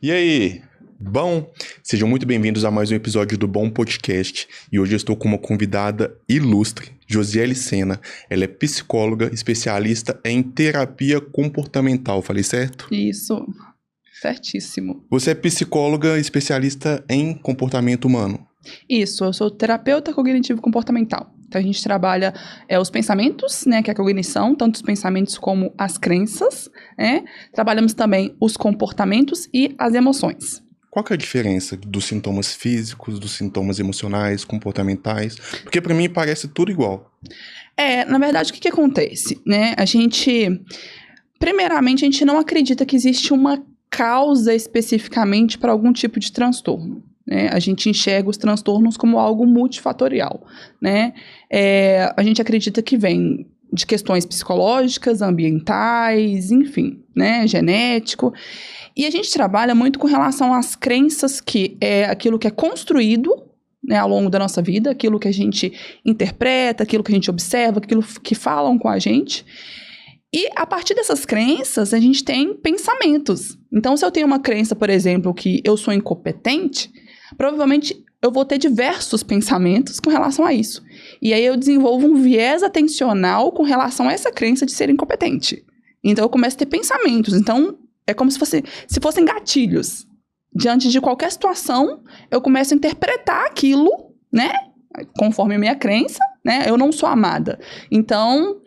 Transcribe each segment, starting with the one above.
E aí? Bom, sejam muito bem-vindos a mais um episódio do Bom Podcast. E hoje eu estou com uma convidada ilustre, Josiele Sena. Ela é psicóloga, especialista em terapia comportamental, falei certo? Isso, certíssimo. Você é psicóloga, especialista em comportamento humano? Isso, eu sou terapeuta cognitivo comportamental. Então a gente trabalha os pensamentos, né, que é a cognição, tanto os pensamentos como as crenças, né? Trabalhamos também os comportamentos e as emoções. Qual que é a diferença dos sintomas físicos, dos sintomas emocionais, comportamentais? Porque para mim parece tudo igual. Na verdade, o que acontece, né? Primeiramente, a gente não acredita que existe uma causa especificamente para algum tipo de transtorno. Né? A gente enxerga os transtornos como algo multifatorial, né? A gente acredita que vem de questões psicológicas, ambientais, enfim, né? Genético. E a gente trabalha muito com relação às crenças, que é aquilo que é construído, né, ao longo da nossa vida, aquilo que a gente interpreta, aquilo que a gente observa, aquilo que falam com a gente. E a partir dessas crenças, a gente tem pensamentos. Então, se eu tenho uma crença, por exemplo, que eu sou incompetente, provavelmente eu vou ter diversos pensamentos com relação a isso. E aí eu desenvolvo um viés atencional com relação a essa crença de ser incompetente. Então eu começo a ter pensamentos. Então é como se fossem gatilhos. Diante de qualquer situação, eu começo a interpretar aquilo, né? Conforme a minha crença, né? Eu não sou amada. Então,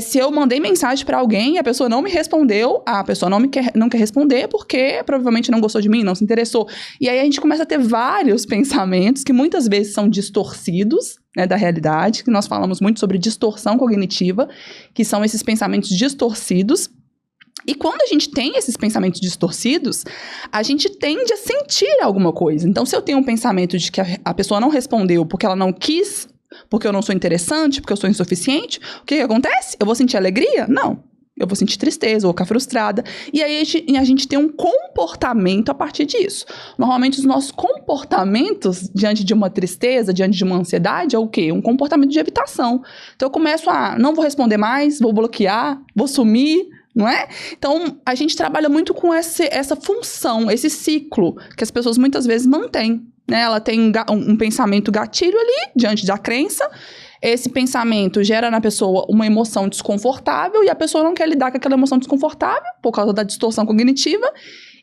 se eu mandei mensagem para alguém e a pessoa não me respondeu, a pessoa não quer responder porque provavelmente não gostou de mim, não se interessou. E aí a gente começa a ter vários pensamentos que muitas vezes são distorcidos, né, da realidade, que nós falamos muito sobre distorção cognitiva, que são esses pensamentos distorcidos. E quando a gente tem esses pensamentos distorcidos, a gente tende a sentir alguma coisa. Então, se eu tenho um pensamento de que a pessoa não respondeu porque ela não quis, porque eu não sou interessante, porque eu sou insuficiente, o que acontece? Eu vou sentir alegria? Não. Eu vou sentir tristeza, vou ficar frustrada. E aí a gente tem um comportamento a partir disso. Normalmente os nossos comportamentos diante de uma tristeza, diante de uma ansiedade, é o quê? Um comportamento de evitação. Então eu começo não vou responder mais, vou bloquear, vou sumir, não é? Então a gente trabalha muito com essa função, esse ciclo que as pessoas muitas vezes mantêm. Né? Ela tem um pensamento gatilho ali, diante da crença. Esse pensamento gera na pessoa uma emoção desconfortável e a pessoa não quer lidar com aquela emoção desconfortável por causa da distorção cognitiva.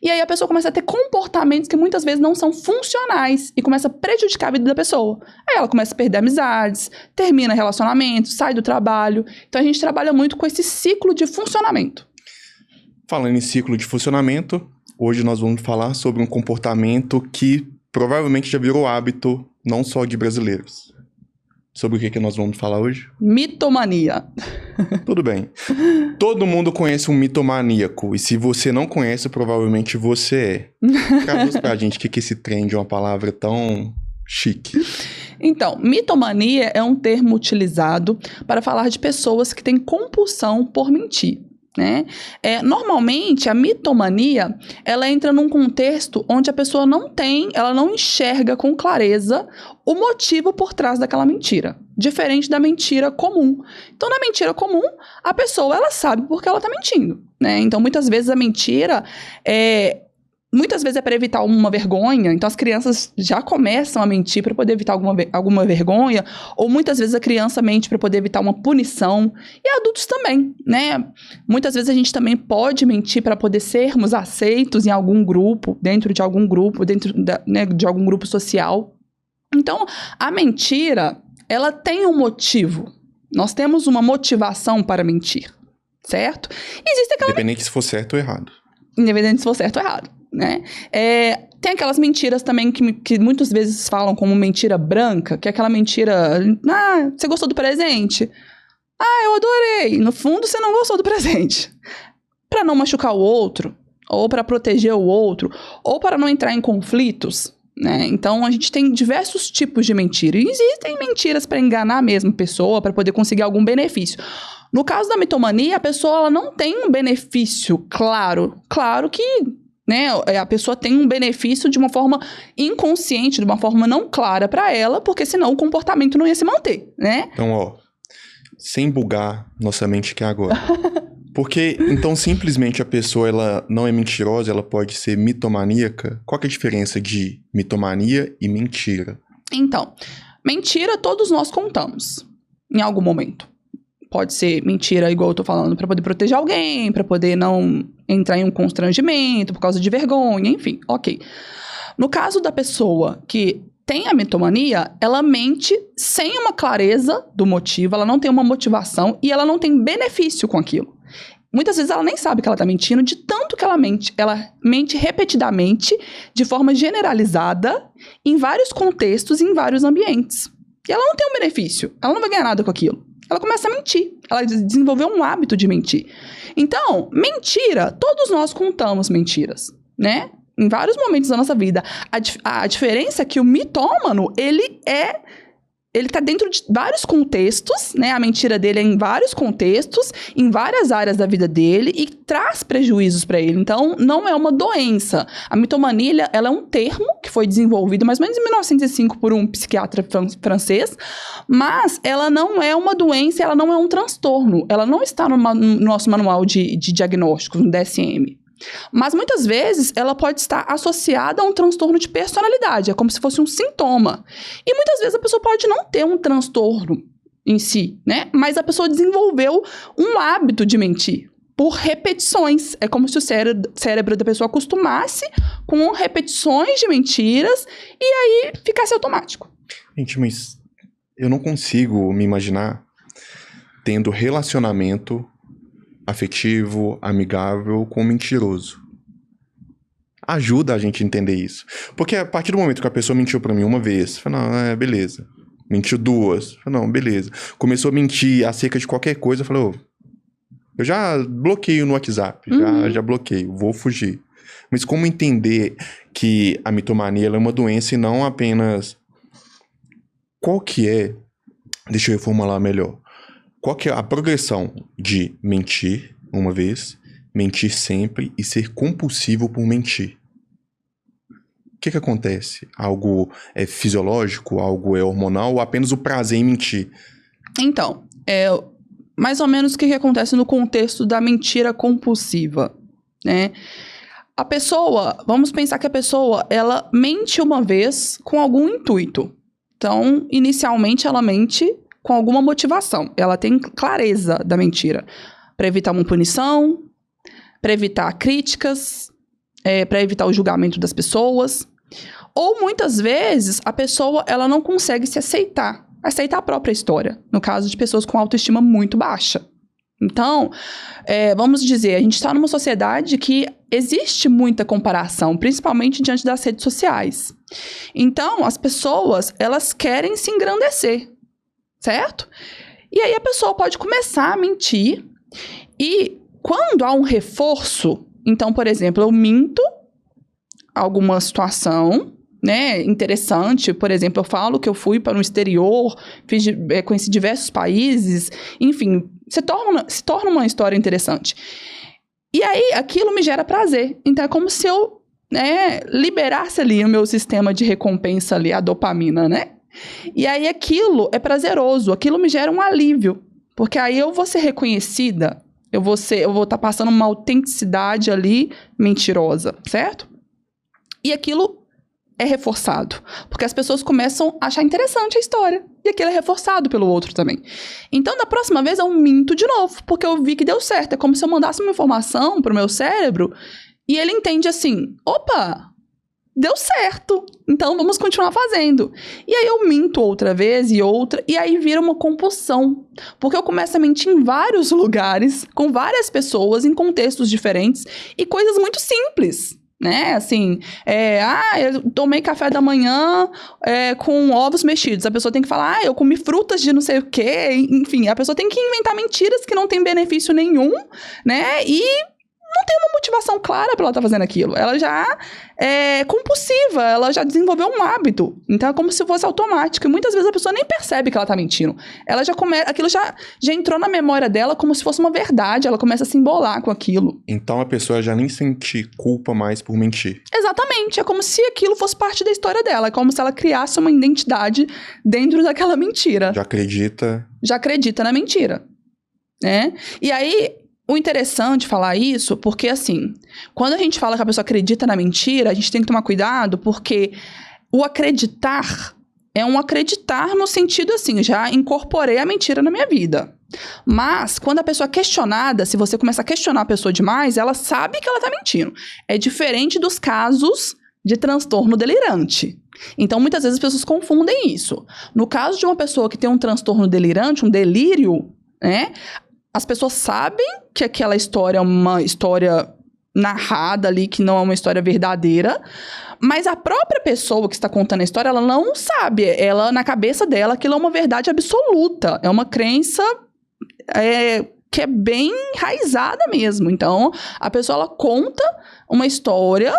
E aí a pessoa começa a ter comportamentos que muitas vezes não são funcionais e começa a prejudicar a vida da pessoa. Aí ela começa a perder amizades, termina relacionamentos, sai do trabalho. Então a gente trabalha muito com esse ciclo de funcionamento. Falando em ciclo de funcionamento, hoje nós vamos falar sobre um comportamento que provavelmente já virou hábito, não só de brasileiros. Sobre o que nós vamos falar hoje? Mitomania. Tudo bem. Todo mundo conhece um mitomaníaco. E se você não conhece, provavelmente você é. Traduz pra gente o que esse trem de uma palavra tão chique. Então, mitomania é um termo utilizado para falar de pessoas que têm compulsão por mentir. Né? Normalmente a mitomania ela entra num contexto onde a pessoa ela não enxerga com clareza o motivo por trás daquela mentira, diferente da mentira comum. Então na mentira comum a pessoa ela sabe porque ela está mentindo, né? Então muitas vezes a mentira é para evitar uma vergonha, então as crianças já começam a mentir para poder evitar alguma vergonha, ou muitas vezes a criança mente para poder evitar uma punição, e adultos também, né? Muitas vezes a gente também pode mentir para poder sermos aceitos em algum grupo, dentro de algum grupo, de algum grupo social. Então, a mentira, ela tem um motivo. Nós temos uma motivação para mentir, certo? Independente se for certo ou errado. Independente se for certo ou errado. Né? Tem aquelas mentiras também que muitas vezes falam como mentira branca, que é aquela mentira, você gostou do presente? Eu adorei. No fundo, você não gostou do presente. Para não machucar o outro, ou para proteger o outro, ou para não entrar em conflitos, né? Então, a gente tem diversos tipos de mentira. E existem mentiras para enganar a mesma pessoa, para poder conseguir algum benefício. No caso da mitomania, a pessoa ela não tem um benefício claro. Claro que né, a pessoa tem um benefício de uma forma inconsciente, de uma forma não clara para ela, porque senão o comportamento não ia se manter, né? Então, sem bugar nossa mente aqui agora. Porque, então, simplesmente a pessoa, ela não é mentirosa, ela pode ser mitomaníaca? Qual que é a diferença de mitomania e mentira? Então, mentira todos nós contamos, em algum momento. Pode ser mentira, igual eu tô falando, pra poder proteger alguém, pra poder não entrar em um constrangimento por causa de vergonha, enfim, ok. No caso da pessoa que tem a mitomania, ela mente sem uma clareza do motivo, ela não tem uma motivação e ela não tem benefício com aquilo. Muitas vezes ela nem sabe que ela tá mentindo, de tanto que ela mente repetidamente, de forma generalizada, em vários contextos, em vários ambientes. E ela não tem um benefício, ela não vai ganhar nada com aquilo. Ela começa a mentir, ela desenvolveu um hábito de mentir. Então, mentira, todos nós contamos mentiras, né? Em vários momentos da nossa vida. A diferença é que o mitômano, ele tá dentro de vários contextos, né? A mentira dele é em vários contextos, em várias áreas da vida dele e traz prejuízos para ele. Então, não é uma doença. A mitomania, ela é um termo que foi desenvolvido mais ou menos em 1905 por um psiquiatra francês, mas ela não é uma doença, ela não é um transtorno. Ela não está no nosso manual de diagnósticos, no DSM. Mas muitas vezes ela pode estar associada a um transtorno de personalidade, é como se fosse um sintoma. E muitas vezes a pessoa pode não ter um transtorno em si, né? Mas a pessoa desenvolveu um hábito de mentir por repetições. É como se o cérebro da pessoa acostumasse com repetições de mentiras e aí ficasse automático. Gente, mas eu não consigo me imaginar tendo relacionamento afetivo, amigável com mentiroso. Ajuda a gente a entender isso. Porque a partir do momento que a pessoa mentiu pra mim uma vez, eu falei, não, beleza. Mentiu duas, eu falei, não, beleza. Começou a mentir acerca de qualquer coisa, eu falei, eu já bloqueio no WhatsApp, já bloqueio, vou fugir. Mas como entender que a mitomania ela é uma doença e não apenas... Qual que é... Deixa eu reformular melhor. Qual que é a progressão de mentir uma vez, mentir sempre e ser compulsivo por mentir? O que acontece? Algo é fisiológico, algo é hormonal ou apenas o prazer em mentir? Então, mais ou menos o que acontece no contexto da mentira compulsiva, né? A pessoa, vamos pensar que a pessoa, ela mente uma vez com algum intuito. Então, inicialmente ela mente com alguma motivação. Ela tem clareza da mentira. Para evitar uma punição, para evitar críticas, para evitar o julgamento das pessoas. Ou, muitas vezes, a pessoa ela não consegue se aceitar a própria história. No caso de pessoas com autoestima muito baixa. Então, vamos dizer, a gente está numa sociedade que existe muita comparação, principalmente diante das redes sociais. Então, as pessoas, elas querem se engrandecer. Certo? E aí a pessoa pode começar a mentir e quando há um reforço, então, por exemplo, eu minto alguma situação, né, interessante, por exemplo, eu falo que eu fui para o exterior, conheci diversos países, enfim, se torna uma história interessante. E aí aquilo me gera prazer, então é como se eu, liberasse ali o meu sistema de recompensa ali, a dopamina, né? E aí aquilo é prazeroso, aquilo me gera um alívio, porque aí eu vou ser reconhecida, eu vou estar passando uma autenticidade ali mentirosa, certo? E aquilo é reforçado, porque as pessoas começam a achar interessante a história, e aquilo é reforçado pelo outro também. Então, da próxima vez eu minto de novo, porque eu vi que deu certo, é como se eu mandasse uma informação pro meu cérebro, e ele entende assim, opa... Deu certo, então vamos continuar fazendo. E aí eu minto outra vez e outra, e aí vira uma compulsão. Porque eu começo a mentir em vários lugares, com várias pessoas, em contextos diferentes, e coisas muito simples, né? Assim, eu tomei café da manhã com ovos mexidos. A pessoa tem que falar, eu comi frutas de não sei o quê. Enfim, a pessoa tem que inventar mentiras que não tem benefício nenhum, né? E... não tem uma motivação clara para ela estar fazendo aquilo. Ela já é compulsiva, ela já desenvolveu um hábito. Então é como se fosse automático. E muitas vezes a pessoa nem percebe que ela tá mentindo. Ela aquilo já entrou na memória dela como se fosse uma verdade. Ela começa a se embolar com aquilo. Então a pessoa já nem sente culpa mais por mentir. Exatamente. É como se aquilo fosse parte da história dela. É como se ela criasse uma identidade dentro daquela mentira. Já acredita na mentira. Né? E aí... o interessante falar isso, porque assim, quando a gente fala que a pessoa acredita na mentira, a gente tem que tomar cuidado, porque o acreditar é um acreditar no sentido assim, já incorporei a mentira na minha vida. Mas, quando a pessoa é questionada, se você começa a questionar a pessoa demais, ela sabe que ela tá mentindo. É diferente dos casos de transtorno delirante. Então, muitas vezes as pessoas confundem isso. No caso de uma pessoa que tem um transtorno delirante, um delírio, né? As pessoas sabem que aquela história é uma história narrada ali, que não é uma história verdadeira, mas a própria pessoa que está contando a história, ela não sabe. Ela, na cabeça dela, aquilo é uma verdade absoluta. É uma crença que é bem enraizada mesmo. Então, a pessoa, ela conta uma história,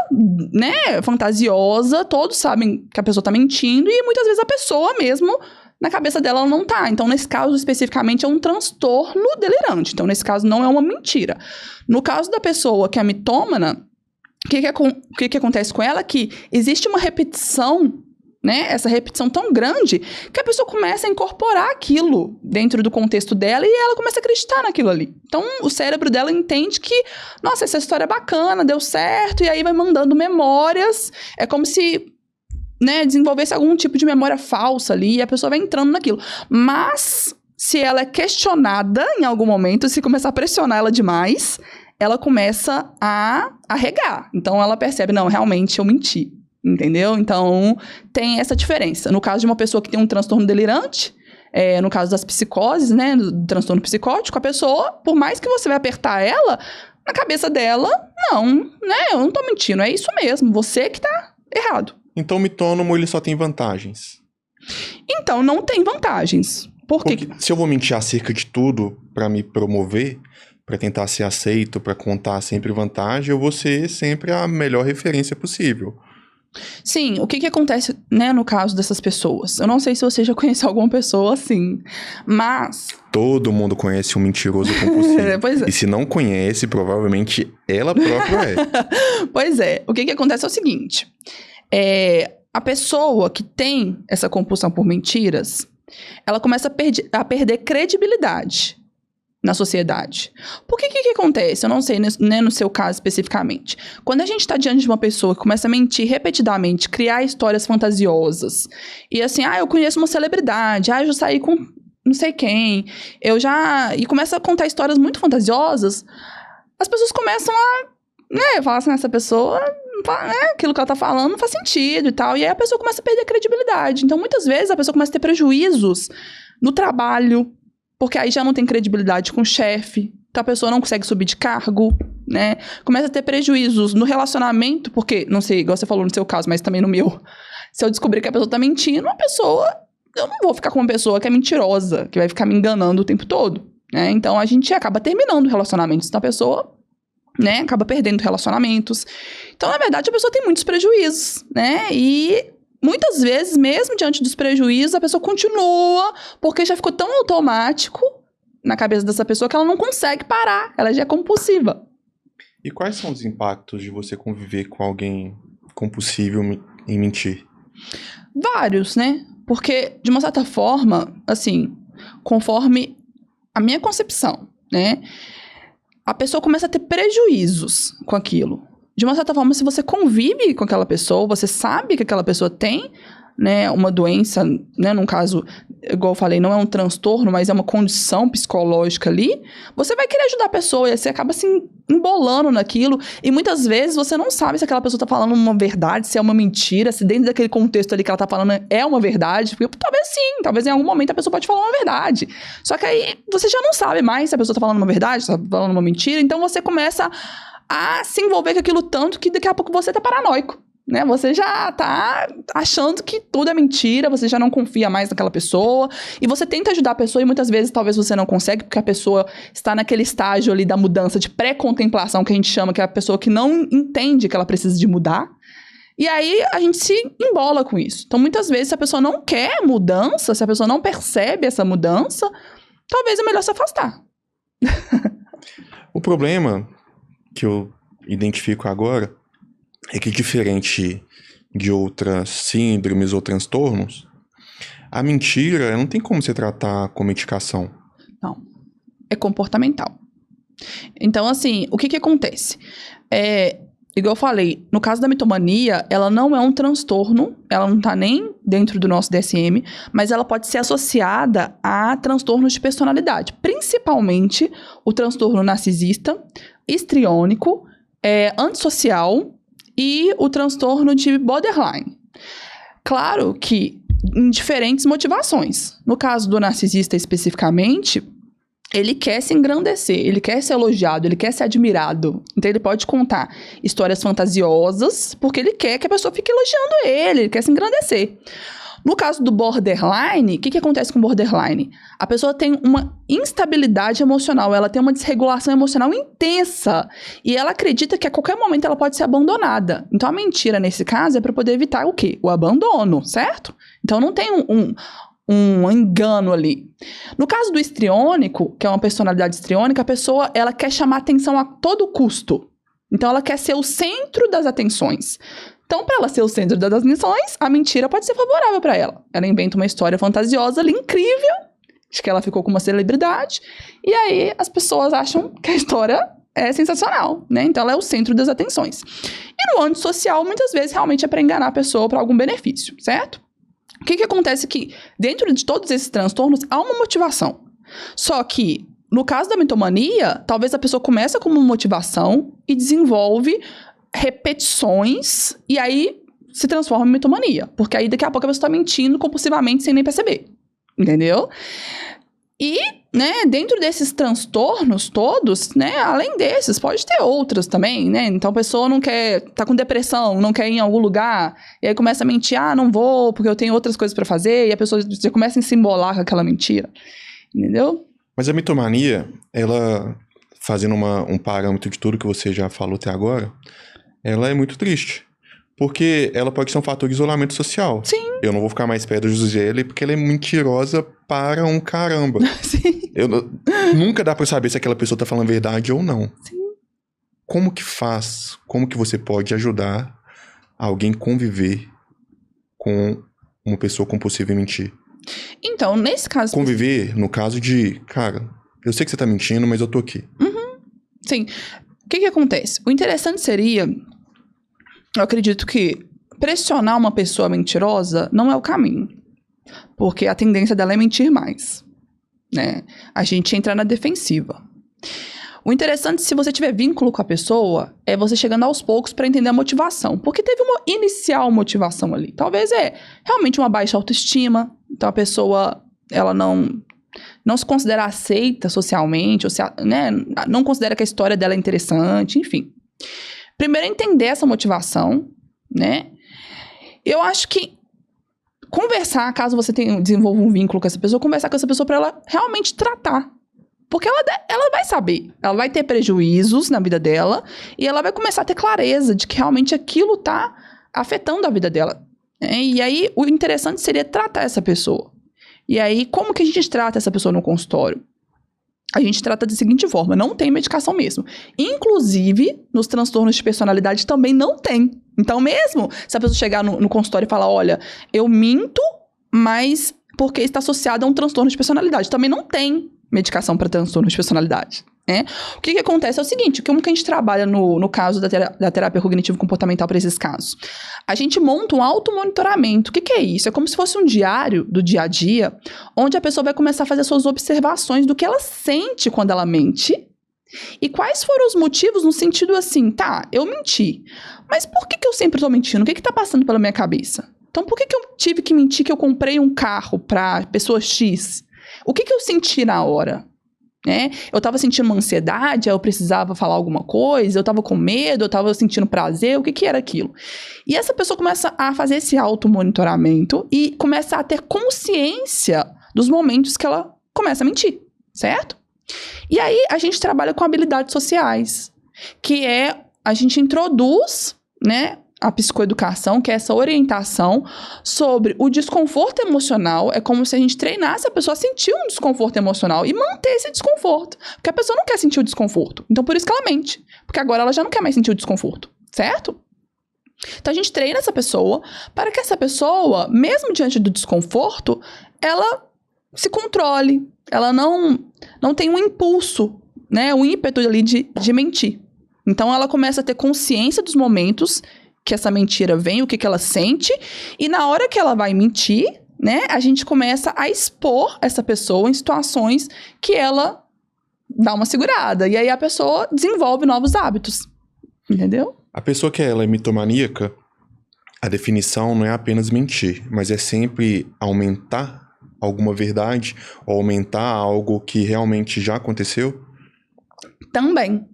né, fantasiosa, todos sabem que a pessoa tá mentindo, e muitas vezes a pessoa mesmo, na cabeça dela, ela não tá. Então, nesse caso, especificamente, é um transtorno delirante. Então, nesse caso, não é uma mentira. No caso da pessoa que é mitômana, o que acontece com ela é que existe uma repetição, né? Essa repetição tão grande que a pessoa começa a incorporar aquilo dentro do contexto dela e ela começa a acreditar naquilo ali. Então, o cérebro dela entende que, nossa, essa história é bacana, deu certo, e aí vai mandando memórias. É como se, né, desenvolvesse algum tipo de memória falsa ali e a pessoa vai entrando naquilo. Mas, se ela é questionada em algum momento, se começar a pressionar ela demais, ela começa a regar. Então, ela percebe, não, realmente eu menti. Entendeu? Então, tem essa diferença. No caso de uma pessoa que tem um transtorno delirante, no caso das psicoses, né, do transtorno psicótico, a pessoa, por mais que você vai apertar ela, na cabeça dela, não, né, eu não tô mentindo, é isso mesmo, você que tá errado. Então, o mitônomo, ele só tem vantagens? Então, não tem vantagens. Por quê? Porque se eu vou mentir acerca de tudo pra me promover, pra tentar ser aceito, pra contar sempre vantagem, eu vou ser sempre a melhor referência possível. Sim, o que acontece, né, no caso dessas pessoas? Eu não sei se você já conhece alguma pessoa assim, mas... Todo mundo conhece um mentiroso compulsivo. Pois é. E se não conhece, provavelmente ela própria é. Pois é, o que acontece é o seguinte, a pessoa que tem essa compulsão por mentiras, ela começa a perder credibilidade na sociedade. Por que acontece? Eu não sei, né, no seu caso especificamente. Quando a gente está diante de uma pessoa que começa a mentir repetidamente, criar histórias fantasiosas, e assim, eu conheço uma celebridade, eu já saí com não sei quem, e começa a contar histórias muito fantasiosas, as pessoas começam a, né, falar assim, essa pessoa, aquilo que ela tá falando não faz sentido e tal, e aí a pessoa começa a perder a credibilidade. Então, muitas vezes, a pessoa começa a ter prejuízos no trabalho, porque aí já não tem credibilidade com o chefe, então a pessoa não consegue subir de cargo, né? Começa a ter prejuízos no relacionamento, porque, não sei, igual você falou no seu caso, mas também no meu. Se eu descobrir que a pessoa tá mentindo, eu não vou ficar com uma pessoa que é mentirosa, que vai ficar me enganando o tempo todo, né? Então a gente acaba terminando relacionamentos da pessoa, né? Acaba perdendo relacionamentos. Então, na verdade, a pessoa tem muitos prejuízos, né? E muitas vezes, mesmo diante dos prejuízos, a pessoa continua, porque já ficou tão automático na cabeça dessa pessoa que ela não consegue parar, ela já é compulsiva. E quais são os impactos de você conviver com alguém compulsivo em mentir? Vários, né? Porque, de uma certa forma, assim, conforme a minha concepção, né? A pessoa começa a ter prejuízos com aquilo. De uma certa forma, se você convive com aquela pessoa, você sabe que aquela pessoa tem, né, uma doença, né, num caso, igual eu falei, não é um transtorno, mas é uma condição psicológica ali, você vai querer ajudar a pessoa e você acaba se embolando naquilo, e muitas vezes você não sabe se aquela pessoa tá falando uma verdade, se é uma mentira, se dentro daquele contexto ali que ela tá falando é uma verdade, porque talvez sim, talvez em algum momento a pessoa pode falar uma verdade, só que aí você já não sabe mais se a pessoa tá falando uma verdade, se tá falando uma mentira, então você começa a se envolver com aquilo tanto que daqui a pouco você tá paranoico, né? Você já tá achando que tudo é mentira, você já não confia mais naquela pessoa, e você tenta ajudar a pessoa e muitas vezes talvez você não consegue, porque a pessoa está naquele estágio ali da mudança de pré-contemplação, que a gente chama, que é a pessoa que não entende que ela precisa de mudar, e aí a gente se embola com isso. Então, muitas vezes, se a pessoa não quer mudança, se a pessoa não percebe essa mudança, talvez é melhor se afastar. O problema que eu identifico agora é que, diferente de outras síndromes ou transtornos, a mentira não tem como se tratar com medicação. Não. É comportamental. Então, assim, o que acontece? Igual eu falei, no caso da mitomania, ela não é um transtorno, ela não tá nem dentro do nosso DSM, mas ela pode ser associada a transtornos de personalidade, principalmente o transtorno narcisista, histriônico, antissocial e o transtorno de borderline. Claro que em diferentes motivações. No caso do narcisista especificamente, ele quer se engrandecer, ele quer ser elogiado, ele quer ser admirado. Então ele pode contar histórias fantasiosas, porque ele quer que a pessoa fique elogiando ele quer se engrandecer. No caso do borderline, o que acontece com o borderline? A pessoa tem uma instabilidade emocional, ela tem uma desregulação emocional intensa. E ela acredita que a qualquer momento ela pode ser abandonada. Então a mentira, nesse caso, é para poder evitar o quê? O abandono, certo? Então não tem um engano ali. No caso do histriônico, que é uma personalidade histriônica, a pessoa ela quer chamar atenção a todo custo. Então ela quer ser o centro das atenções. Então, para ela ser o centro das atenções, a mentira pode ser favorável para ela. Ela inventa uma história fantasiosa ali, incrível, de que ela ficou com uma celebridade, e aí as pessoas acham que a história é sensacional, né? Então ela é o centro das atenções. E no antissocial, muitas vezes, realmente é para enganar a pessoa para algum benefício, certo? O que acontece que, dentro de todos esses transtornos, há uma motivação. Só que, no caso da mitomania, talvez a pessoa comece com uma motivação e desenvolve repetições, e aí se transforma em mitomania. Porque aí, daqui a pouco, a pessoa está mentindo compulsivamente sem nem perceber. Entendeu? E, né, dentro desses transtornos todos, né, além desses, pode ter outros também, né? Então, a pessoa não quer, tá com depressão, não quer ir em algum lugar, e aí começa a mentir, não vou, porque eu tenho outras coisas pra fazer, e a pessoa já começa a se embolar com aquela mentira. Entendeu? Mas a mitomania, ela, fazendo um parâmetro de tudo que você já falou até agora, ela é muito triste. Porque ela pode ser um fator de isolamento social. Sim. Eu não vou ficar mais perto da Josiele porque ela é mentirosa para um caramba. Sim. Nunca dá pra saber se aquela pessoa tá falando verdade ou não. Sim. Como que faz? Como que você pode ajudar alguém a conviver com uma pessoa compulsiva em mentir? Então, nesse caso... Conviver, no caso de, cara, eu sei que você tá mentindo, mas eu tô aqui. Uhum. Sim. O que acontece? O interessante seria... Eu acredito que pressionar uma pessoa mentirosa não é o caminho. Porque a tendência dela é mentir mais, né? A gente entra na defensiva. O interessante, se você tiver vínculo com a pessoa, é você chegando aos poucos para entender a motivação. Porque teve uma inicial motivação ali. Talvez é realmente uma baixa autoestima. Então a pessoa, ela não se considera aceita socialmente, ou né? Não considera que a história dela é interessante, enfim. Primeiro, entender essa motivação, né? Eu acho que conversar, caso você desenvolva um vínculo com essa pessoa, conversar com essa pessoa para ela realmente tratar. Porque ela vai saber, ela vai ter prejuízos na vida dela e ela vai começar a ter clareza de que realmente aquilo tá afetando a vida dela. E aí, o interessante seria tratar essa pessoa. E aí, como que a gente trata essa pessoa no consultório? A gente trata da seguinte forma, não tem medicação mesmo. Inclusive, nos transtornos de personalidade também não tem. Então, mesmo se a pessoa chegar no consultório e falar, olha, eu minto, mas porque está associado a um transtorno de personalidade. Também não tem medicação para transtorno de personalidade. Né? O que acontece é o seguinte, como que a gente trabalha no caso da terapia cognitivo-comportamental para esses casos? A gente monta um automonitoramento. O que é isso? É como se fosse um diário do dia a dia, onde a pessoa vai começar a fazer suas observações do que ela sente quando ela mente e quais foram os motivos no sentido assim, tá, eu menti, mas por que eu sempre tô mentindo? O que tá passando pela minha cabeça? Então, por que eu tive que mentir que eu comprei um carro para pessoa X? O que eu senti na hora? Eu tava sentindo uma ansiedade, eu precisava falar alguma coisa, eu tava com medo, eu tava sentindo prazer, o que era aquilo? E essa pessoa começa a fazer esse automonitoramento e começa a ter consciência dos momentos que ela começa a mentir, certo? E aí a gente trabalha com habilidades sociais, que é, a gente introduz, né, a psicoeducação, que é essa orientação sobre o desconforto emocional. É como se a gente treinasse a pessoa a sentir um desconforto emocional e manter esse desconforto. Porque a pessoa não quer sentir o desconforto. Então, por isso que ela mente. Porque agora ela já não quer mais sentir o desconforto. Certo? Então, a gente treina essa pessoa para que essa pessoa, mesmo diante do desconforto, ela se controle. Ela não tenha um impulso, né, o ímpeto ali de mentir. Então, ela começa a ter consciência dos momentos que essa mentira vem, o que ela sente, e na hora que ela vai mentir, né, a gente começa a expor essa pessoa em situações que ela dá uma segurada. E aí a pessoa desenvolve novos hábitos. Entendeu? A pessoa que ela é mitomaníaca, a definição não é apenas mentir, mas é sempre aumentar alguma verdade ou aumentar algo que realmente já aconteceu. Também.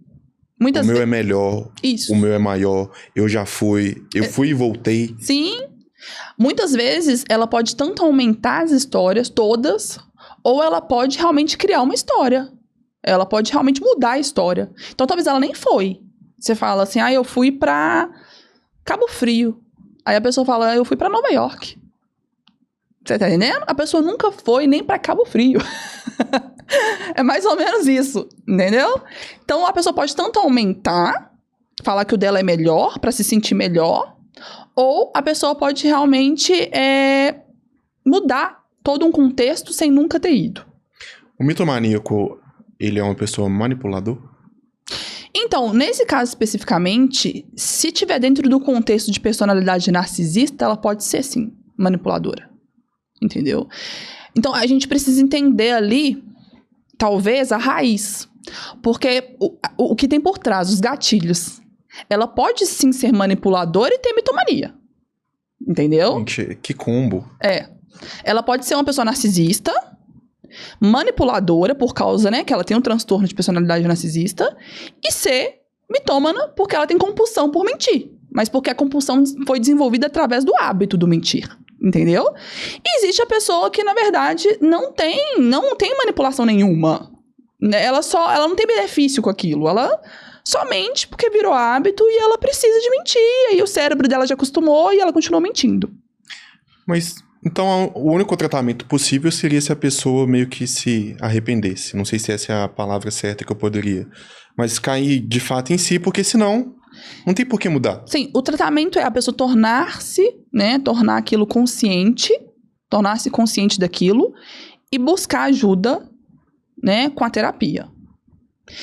Muitas O meu é melhor, Isso. o meu é maior, eu já fui, fui e voltei. Sim. Muitas vezes ela pode tanto aumentar as histórias todas, ou ela pode realmente criar uma história. Ela pode realmente mudar a história. Então talvez ela nem foi. Você fala assim, eu fui pra Cabo Frio. Aí a pessoa fala, eu fui pra Nova York. Você tá entendendo? A pessoa nunca foi nem pra Cabo Frio. É mais ou menos isso, entendeu? Então a pessoa pode tanto aumentar, falar que o dela é melhor, pra se sentir melhor, ou a pessoa pode realmente mudar todo um contexto sem nunca ter ido. O mitomaníaco, ele é uma pessoa manipulador? Então, nesse caso especificamente, se tiver dentro do contexto de personalidade narcisista, ela pode ser, sim, manipuladora. Entendeu? Então, a gente precisa entender ali, talvez, a raiz. Porque o que tem por trás, os gatilhos. Ela pode, sim, ser manipuladora e ter mitomania. Entendeu? Gente, que combo. Ela pode ser uma pessoa narcisista, manipuladora, por causa, né, que ela tem um transtorno de personalidade narcisista, e ser mitômana, porque ela tem compulsão por mentir. Mas porque a compulsão foi desenvolvida através do hábito do mentir. Entendeu? E existe a pessoa que, na verdade, não tem manipulação nenhuma. Ela não tem benefício com aquilo. Ela só mente porque virou hábito e ela precisa de mentir. E o cérebro dela já acostumou e ela continua mentindo. Mas, então, o único tratamento possível seria se a pessoa meio que se arrependesse. Não sei se essa é a palavra certa que eu poderia. Mas cair de fato em si, porque senão não tem por que mudar. Sim, o tratamento é a pessoa tornar-se, né, tornar aquilo consciente, tornar-se consciente daquilo e buscar ajuda, né, com a terapia.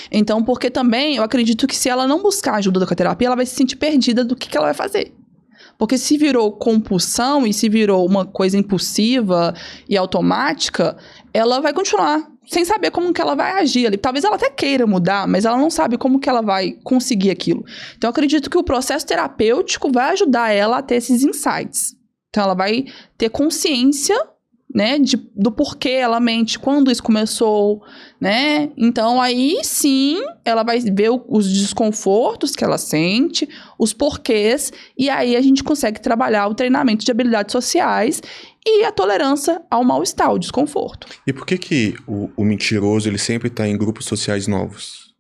Então, porque também eu acredito que se ela não buscar ajuda com a terapia, ela vai se sentir perdida do que ela vai fazer. Porque se virou compulsão e se virou uma coisa impulsiva e automática, ela vai continuar sem saber como que ela vai agir ali. Talvez ela até queira mudar, mas ela não sabe como que ela vai conseguir aquilo. Então, eu acredito que o processo terapêutico vai ajudar ela a ter esses insights. Então, ela vai ter consciência, né, do porquê ela mente, quando isso começou, né? Então, aí sim, ela vai ver os desconfortos que ela sente, os porquês, e aí a gente consegue trabalhar o treinamento de habilidades sociais e a tolerância ao mal-estar, ao desconforto. E por que o mentiroso ele sempre está em grupos sociais novos?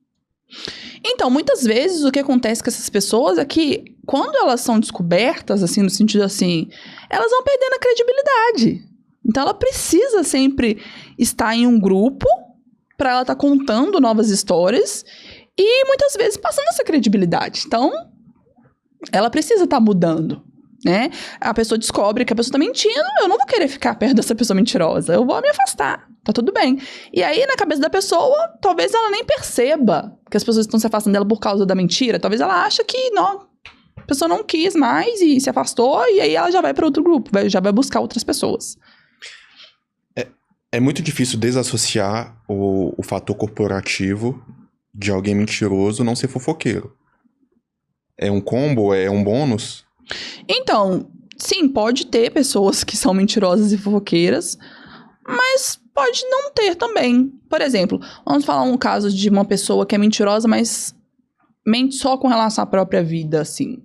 Então, muitas vezes o que acontece com essas pessoas é que quando elas são descobertas, assim, no sentido assim, elas vão perdendo a credibilidade. Então, ela precisa sempre estar em um grupo para ela estar contando novas histórias e muitas vezes passando essa credibilidade. Então, ela precisa estar mudando, né? A pessoa descobre que a pessoa está mentindo, eu não vou querer ficar perto dessa pessoa mentirosa, eu vou me afastar, tá tudo bem. E aí, na cabeça da pessoa, talvez ela nem perceba que as pessoas estão se afastando dela por causa da mentira, talvez ela ache que não, a pessoa não quis mais e se afastou, e aí ela já vai para outro grupo, já vai buscar outras pessoas. É muito difícil desassociar o fator corporativo de alguém mentiroso não ser fofoqueiro. É um combo? É um bônus? Então, sim, pode ter pessoas que são mentirosas e fofoqueiras, mas pode não ter também. Por exemplo, vamos falar um caso de uma pessoa que é mentirosa, mas mente só com relação à própria vida, assim.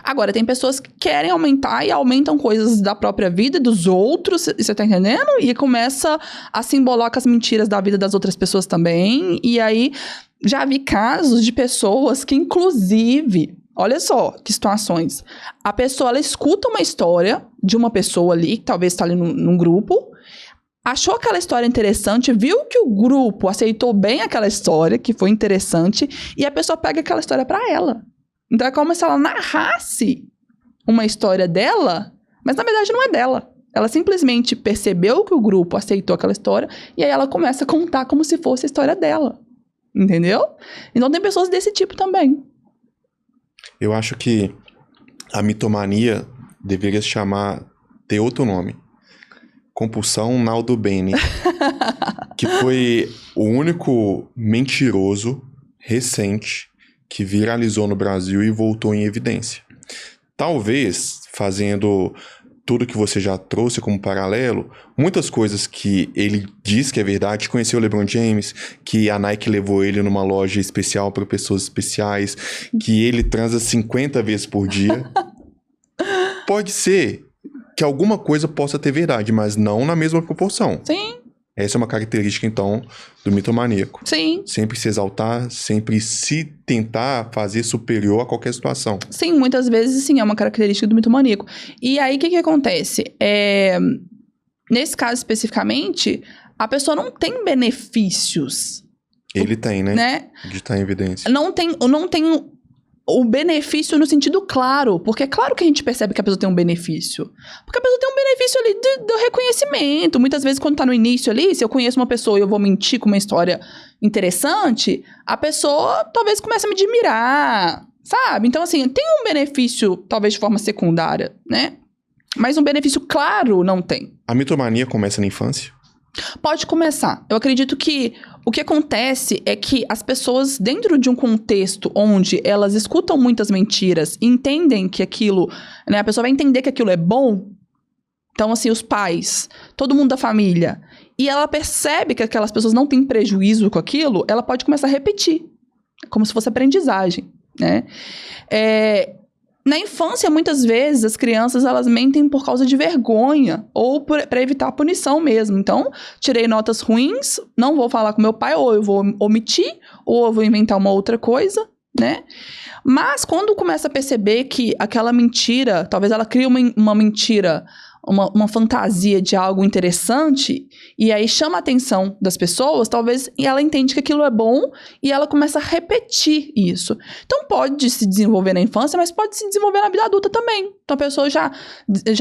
Agora, tem pessoas que querem aumentar e aumentam coisas da própria vida, dos outros, você tá entendendo? E começa a se embolar com as mentiras da vida das outras pessoas também. E aí, já vi casos de pessoas que, inclusive, olha só que situações. A pessoa, ela escuta uma história de uma pessoa ali, que talvez está ali num grupo, achou aquela história interessante, viu que o grupo aceitou bem aquela história, que foi interessante, e a pessoa pega aquela história para ela. Então é como se ela narrasse uma história dela, mas na verdade não é dela. Ela simplesmente percebeu que o grupo aceitou aquela história e aí ela começa a contar como se fosse a história dela. entendeu? Então tem pessoas desse tipo também. Eu acho que a mitomania deveria se chamar, ter outro nome. Compulsão Naldo Bene. Que foi o único mentiroso recente que viralizou no Brasil e voltou em evidência. Talvez, fazendo tudo que você já trouxe como paralelo, muitas coisas que ele diz que é verdade, conheceu o LeBron James, que a Nike levou ele numa loja especial para pessoas especiais, que ele transa 50 vezes por dia. Pode ser que alguma coisa possa ter verdade, mas não na mesma proporção. Sim. Essa é uma característica, então, do mitomaníaco. Sim. Sempre se exaltar, sempre se tentar fazer superior a qualquer situação. Sim, muitas vezes, sim, é uma característica do mitomaníaco. E aí, o que acontece? Nesse caso, especificamente, a pessoa não tem benefícios. Ele tem, né? De estar em evidência. Não tem o benefício no sentido claro. Porque é claro que a gente percebe que a pessoa tem um benefício. Porque a pessoa tem um benefício ali do reconhecimento. Muitas vezes, quando tá no início ali, se eu conheço uma pessoa e eu vou mentir com uma história interessante, a pessoa talvez comece a me admirar, sabe? Então, assim, tem um benefício, talvez de forma secundária, né? Mas um benefício claro não tem. A mitomania começa na infância? Pode começar. Eu acredito que o que acontece é que as pessoas, dentro de um contexto onde elas escutam muitas mentiras e entendem que aquilo, né, a pessoa vai entender que aquilo é bom. Então, assim, os pais, todo mundo da família, e ela percebe que aquelas pessoas não têm prejuízo com aquilo, ela pode começar a repetir, como se fosse aprendizagem, né? Na infância, muitas vezes, as crianças, elas mentem por causa de vergonha ou para evitar a punição mesmo. Então, tirei notas ruins, não vou falar com meu pai, ou eu vou omitir, ou eu vou inventar uma outra coisa, né? Mas, quando começa a perceber que aquela mentira, talvez ela crie uma mentira, uma fantasia de algo interessante, e aí chama a atenção das pessoas, talvez ela entende que aquilo é bom e ela começa a repetir isso. Então pode se desenvolver na infância, mas pode se desenvolver na vida adulta também. Então a pessoa já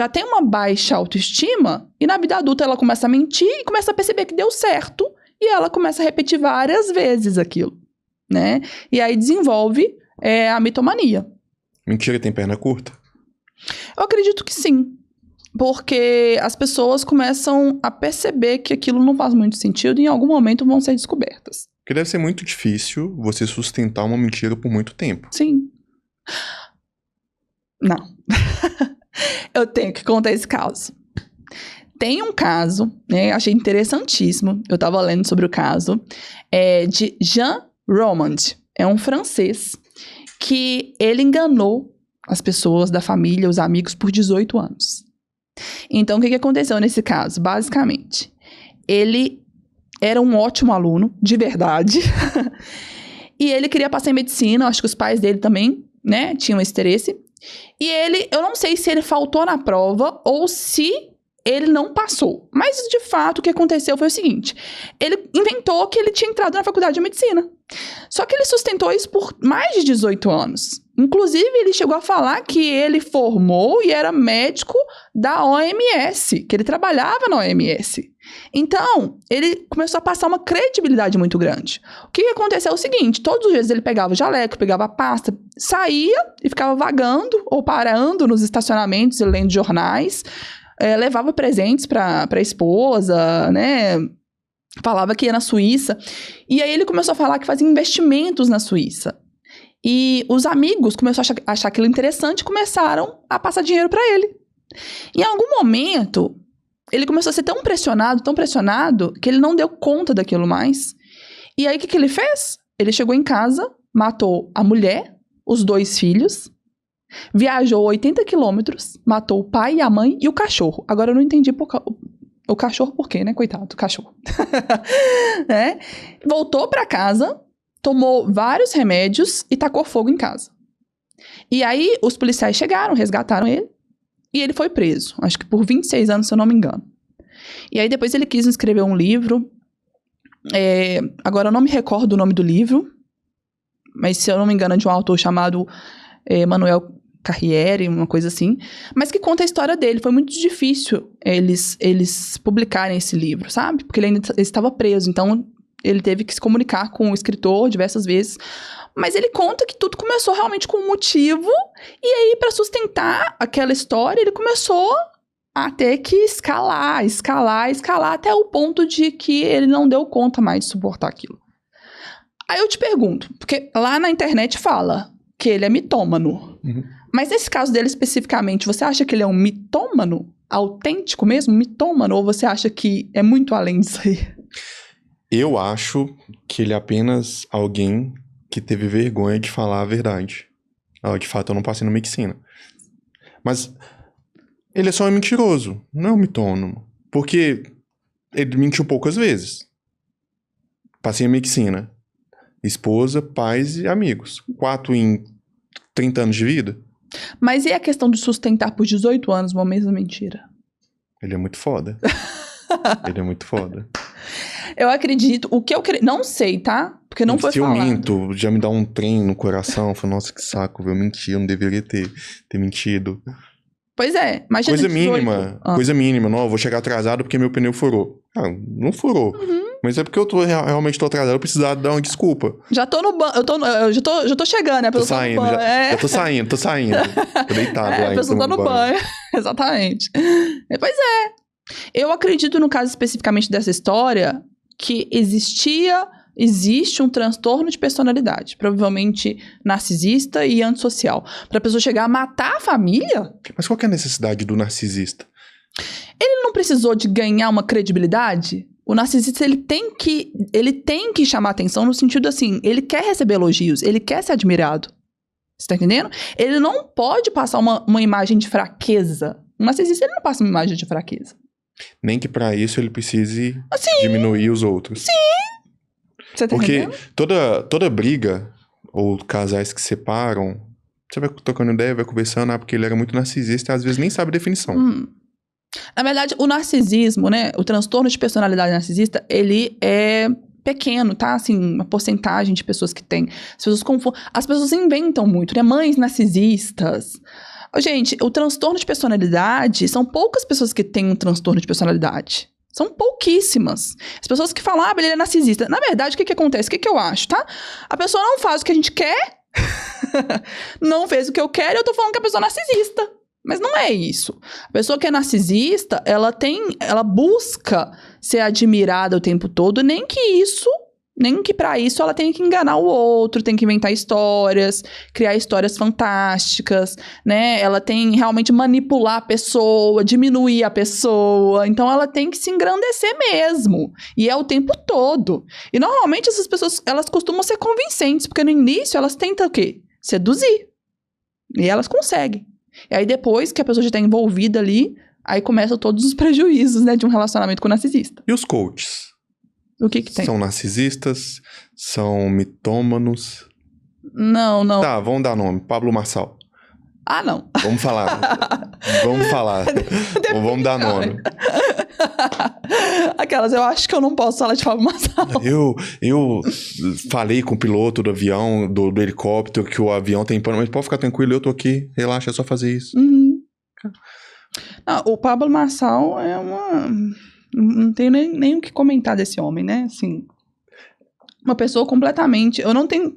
tem uma baixa autoestima e na vida adulta ela começa a mentir e começa a perceber que deu certo e ela começa a repetir várias vezes aquilo, né? E aí desenvolve a mitomania. Mentira tem perna curta? Eu acredito que sim. Porque as pessoas começam a perceber que aquilo não faz muito sentido e em algum momento vão ser descobertas. Porque deve ser muito difícil você sustentar uma mentira por muito tempo. Sim. Não. Eu tenho que contar esse caso. Tem um caso, né? Achei interessantíssimo. Eu estava lendo sobre o caso. De Jean Romand. É um francês que ele enganou as pessoas da família, os amigos, por 18 anos. Então, o que aconteceu nesse caso? Basicamente, ele era um ótimo aluno, de verdade, e ele queria passar em medicina, acho que os pais dele também, né, tinham esse interesse, e eu não sei se ele faltou na prova ou se ele não passou, mas de fato o que aconteceu foi o seguinte, ele inventou que ele tinha entrado na faculdade de medicina, só que ele sustentou isso por mais de 18 anos. Inclusive, ele chegou a falar que ele formou e era médico da OMS, que ele trabalhava na OMS. Então, ele começou a passar uma credibilidade muito grande. O que aconteceu é o seguinte, todos os dias ele pegava o jaleco, pegava a pasta, saía e ficava vagando ou parando nos estacionamentos e lendo jornais, levava presentes para a esposa, né? Falava que ia na Suíça. E aí ele começou a falar que fazia investimentos na Suíça. E os amigos começaram a achar aquilo interessante e começaram a passar dinheiro para ele. Em algum momento, ele começou a ser tão pressionado, que ele não deu conta daquilo mais. E aí, o que ele fez? Ele chegou em casa, matou a mulher, os 2 filhos, viajou 80 quilômetros, matou o pai, a mãe e o cachorro. Agora, eu não entendi o cachorro por quê, né? Coitado do cachorro. Voltou para casa, tomou vários remédios e tacou fogo em casa. E aí, os policiais chegaram, resgataram ele, e ele foi preso. Acho que por 26 anos, se eu não me engano. E aí, depois ele quis escrever um livro. Agora, eu não me recordo o nome do livro, mas, se eu não me engano, é de um autor chamado Manuel Carriere, uma coisa assim, mas que conta a história dele. Foi muito difícil eles publicarem esse livro, sabe? Porque ele ainda estava preso, então Ele teve que se comunicar com o escritor diversas vezes. Mas ele conta que tudo começou realmente com um motivo. E aí, para sustentar aquela história, ele começou a ter que escalar até o ponto de que ele não deu conta mais de suportar aquilo. Aí eu te pergunto, porque lá na internet fala que ele é mitômano. Uhum. Mas nesse caso dele especificamente, você acha que ele é um mitômano? Autêntico mesmo? Mitômano? Ou você acha que é muito além disso aí? Eu acho que ele é apenas alguém que teve vergonha de falar a verdade. De fato, eu não passei no medicina. Mas ele é só um mentiroso, não é um mitônomo. Porque ele mentiu poucas vezes. Passei em medicina. Esposa, pais e amigos. 4 em 30 anos de vida. Mas e a questão de sustentar por 18 anos uma mesma mentira? Ele é muito foda. Ele é muito foda. Eu acredito, o que eu não sei, tá? Porque não foi Se eu falado. minto, já me dá um trem no coração. Eu falo, nossa, que saco, eu menti, eu não deveria ter mentido. Pois é, imagina Coisa 18. mínima, coisa mínima. Não, eu vou chegar atrasado porque meu pneu furou. Não furou. Mas é porque eu realmente tô atrasado, eu precisava dar uma desculpa. Já tô no banho, eu já tô chegando, né? A Tô pessoa tá no saindo, banho. já tô saindo. Tô deitado lá. A pessoa tá no banho. Exatamente. Pois é. Eu acredito, no caso especificamente dessa história, que existe um transtorno de personalidade, provavelmente narcisista e antissocial. Pra pessoa chegar a matar a família, Mas qual que é a necessidade do narcisista? ele não precisou de ganhar uma credibilidade. O narcisista, ele tem que chamar atenção no sentido assim, ele quer receber elogios, ele quer ser admirado. Você tá entendendo? Ele não pode passar uma imagem de fraqueza. O narcisista, ele não passa uma imagem de fraqueza. Nem que pra isso ele precise diminuir os outros. Você tá Porque entendendo? toda briga, ou casais que separam, você vai trocando ideia, vai conversando, porque ele era muito narcisista e às vezes nem sabe a definição. Na verdade, o narcisismo, né? O transtorno de personalidade narcisista, ele é pequeno, tá? Assim, uma porcentagem de pessoas que tem. As pessoas inventam muito, né? Mães narcisistas. Gente, o transtorno de personalidade, são poucas pessoas que têm um transtorno de personalidade. São pouquíssimas. As pessoas que falam, ele é narcisista. Na verdade, o que acontece? O que eu acho, tá? A pessoa não faz o que a gente quer, não fez o que eu quero, e eu tô falando que a pessoa é narcisista. Mas não é isso. A pessoa que é narcisista, ela busca ser admirada o tempo todo, nem que pra isso ela tenha que enganar o outro, tem que inventar histórias, criar histórias fantásticas, né? Ela tem realmente manipular a pessoa, diminuir a pessoa. Então ela tem que se engrandecer mesmo. E é o tempo todo. E normalmente essas pessoas, elas costumam ser convincentes, porque no início elas tentam o quê? Seduzir. E elas conseguem. E aí depois que a pessoa já está envolvida ali, aí começam todos os prejuízos, né, de um relacionamento com o narcisista. E os coaches? O que tem? São narcisistas? São mitômanos? Não. Tá, vamos dar nome. Pablo Marçal. Não. Vamos falar. Vamos dar nome. Aquelas, eu acho que eu não posso falar de Pablo Marçal. Eu falei com o piloto do avião, do helicóptero, que o avião tem pano, mas pode ficar tranquilo, eu tô aqui, relaxa, é só fazer isso. Não, o Pablo Marçal é não tenho nem o que comentar desse homem, né? Assim, uma pessoa completamente... Eu não tenho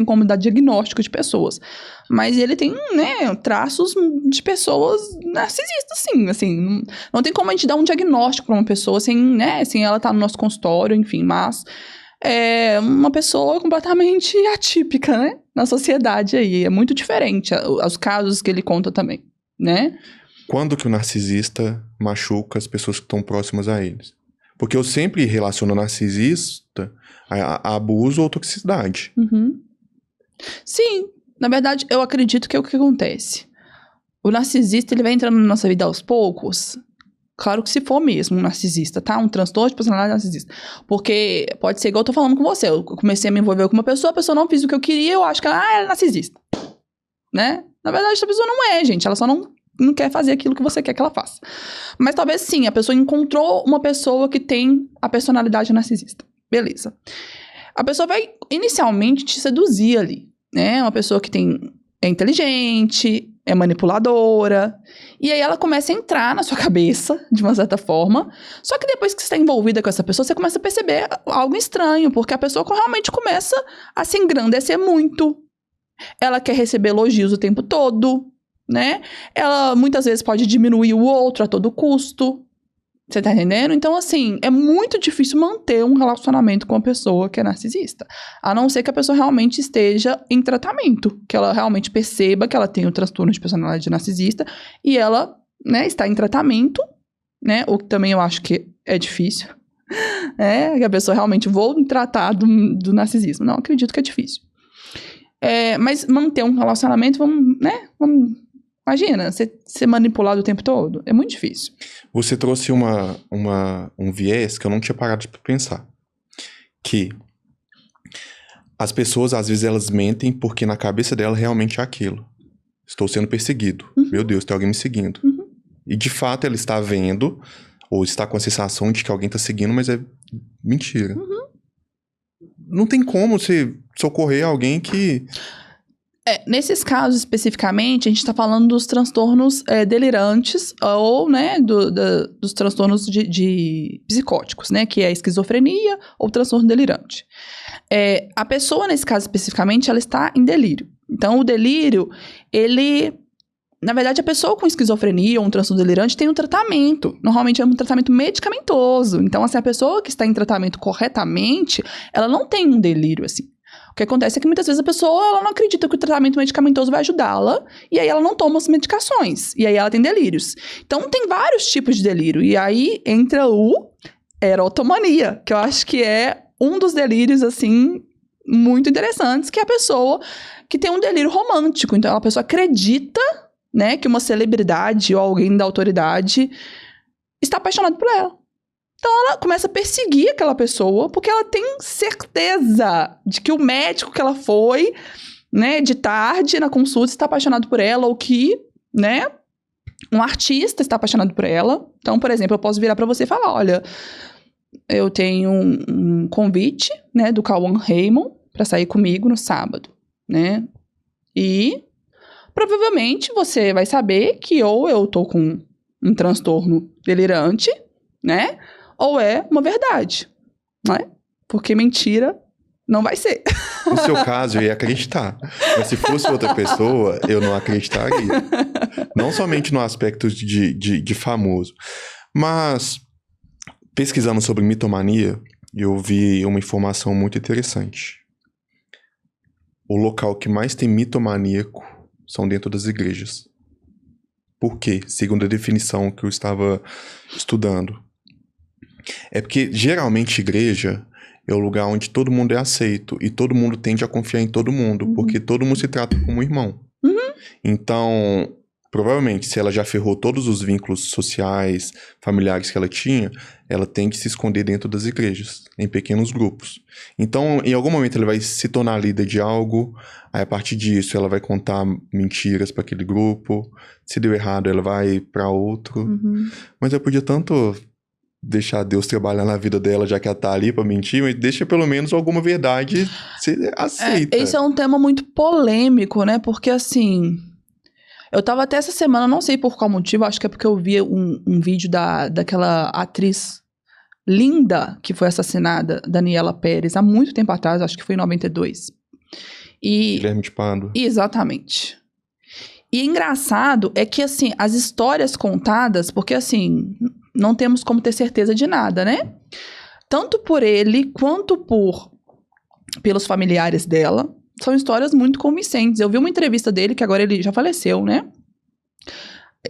como dar diagnóstico de pessoas. Mas ele tem, né, traços de pessoas narcisistas, sim. Assim, não tem como a gente dar um diagnóstico pra uma pessoa sem ela estar no nosso consultório, enfim. Mas é uma pessoa completamente atípica, né? Na sociedade aí. É muito diferente os casos que ele conta também, né? Quando que o narcisista machuca as pessoas que estão próximas a eles? Porque eu sempre relaciono narcisista a abuso ou toxicidade. Sim, na verdade, eu acredito que é o que acontece. O narcisista, ele vai entrando na nossa vida aos poucos. Claro que se for mesmo um narcisista, tá? Um transtorno de personalidade narcisista. Porque pode ser igual eu tô falando com você. Eu comecei a me envolver com uma pessoa, a pessoa não fez o que eu queria, eu acho que ela é narcisista. Né? Na verdade, essa pessoa não é, gente. Ela só não quer fazer aquilo que você quer que ela faça. Mas talvez sim, a pessoa encontrou uma pessoa que tem a personalidade narcisista. Beleza. A pessoa vai inicialmente te seduzir ali, né? Uma pessoa que é inteligente, é manipuladora. E aí ela começa a entrar na sua cabeça, de uma certa forma. Só que depois que você está envolvida com essa pessoa, você começa a perceber algo estranho, porque a pessoa realmente começa a se engrandecer muito. Ela quer receber elogios o tempo todo, né? Ela muitas vezes pode diminuir o outro a todo custo. Você tá entendendo? Então, assim, é muito difícil manter um relacionamento com uma pessoa que é narcisista. A não ser que a pessoa realmente esteja em tratamento. Que ela realmente perceba que ela tem o transtorno de personalidade narcisista. E ela, né, está em tratamento, né? O que também eu acho que é difícil. Que a pessoa realmente vou tratar do narcisismo. Não, acredito que é difícil. Mas manter um relacionamento, imagina, você ser manipulado o tempo todo. É muito difícil. Você trouxe um viés que eu não tinha parado pra pensar. Que as pessoas, às vezes, elas mentem porque na cabeça dela realmente é aquilo. Estou sendo perseguido. Meu Deus, tem alguém me seguindo. E, de fato, ela está vendo, ou está com a sensação de que alguém está seguindo, mas é mentira. Não tem como você socorrer alguém que... Nesses casos especificamente, a gente está falando dos transtornos delirantes ou, né, dos transtornos de psicóticos, né, que é a esquizofrenia ou transtorno delirante. A pessoa, nesse caso especificamente, ela está em delírio. Então, o delírio, na verdade, a pessoa com esquizofrenia ou um transtorno delirante tem um tratamento. Normalmente é um tratamento medicamentoso. Então, assim, a pessoa que está em tratamento corretamente, ela não tem um delírio, assim. O que acontece é que muitas vezes a pessoa ela não acredita que o tratamento medicamentoso vai ajudá-la, e aí ela não toma as medicações, e aí ela tem delírios. Então, tem vários tipos de delírio, e aí entra o erotomania, que eu acho que é um dos delírios, assim, muito interessantes, que é a pessoa que tem um delírio romântico. Então, a pessoa acredita, né, que uma celebridade ou alguém da autoridade está apaixonado por ela. Então, ela começa a perseguir aquela pessoa porque ela tem certeza de que o médico que ela foi, né, de tarde na consulta está apaixonado por ela, ou que, né, um artista está apaixonado por ela. Então, por exemplo, eu posso virar para você e falar, olha, eu tenho um convite, né, do Cauã Raymond para sair comigo no sábado, né, e provavelmente você vai saber que ou eu tô com um transtorno delirante, né, ou é uma verdade, não é? Porque mentira não vai ser. No seu caso, eu ia acreditar. Mas se fosse outra pessoa, eu não acreditaria. Não somente no aspecto de famoso. Mas, pesquisando sobre mitomania, eu vi uma informação muito interessante. O local que mais tem mitomaníaco são dentro das igrejas. Por quê? Segundo a definição que eu estava estudando. É porque, geralmente, igreja é o lugar onde todo mundo é aceito. E todo mundo tende a confiar em todo mundo. Porque todo mundo se trata como irmão. Então, provavelmente, se ela já ferrou todos os vínculos sociais, familiares que ela tinha, ela tem que se esconder dentro das igrejas, em pequenos grupos. Então, em algum momento, ela vai se tornar líder de algo. Aí, a partir disso, ela vai contar mentiras para aquele grupo. Se deu errado, ela vai para outro. Mas eu podia tanto deixar Deus trabalhar na vida dela, já que ela tá ali pra mentir, mas deixa pelo menos alguma verdade ser aceita. Esse é um tema muito polêmico, né? Porque, assim, eu tava até essa semana, não sei por qual motivo, acho que é porque eu vi um vídeo daquela atriz linda que foi assassinada, Daniela Pérez, há muito tempo atrás, acho que foi em 92. Guilherme de Pádua. Exatamente. E engraçado é que, assim, as histórias contadas, porque, assim, não temos como ter certeza de nada, né? Tanto por ele, quanto pelos familiares dela, são histórias muito convincentes. Eu vi uma entrevista dele, que agora ele já faleceu, né?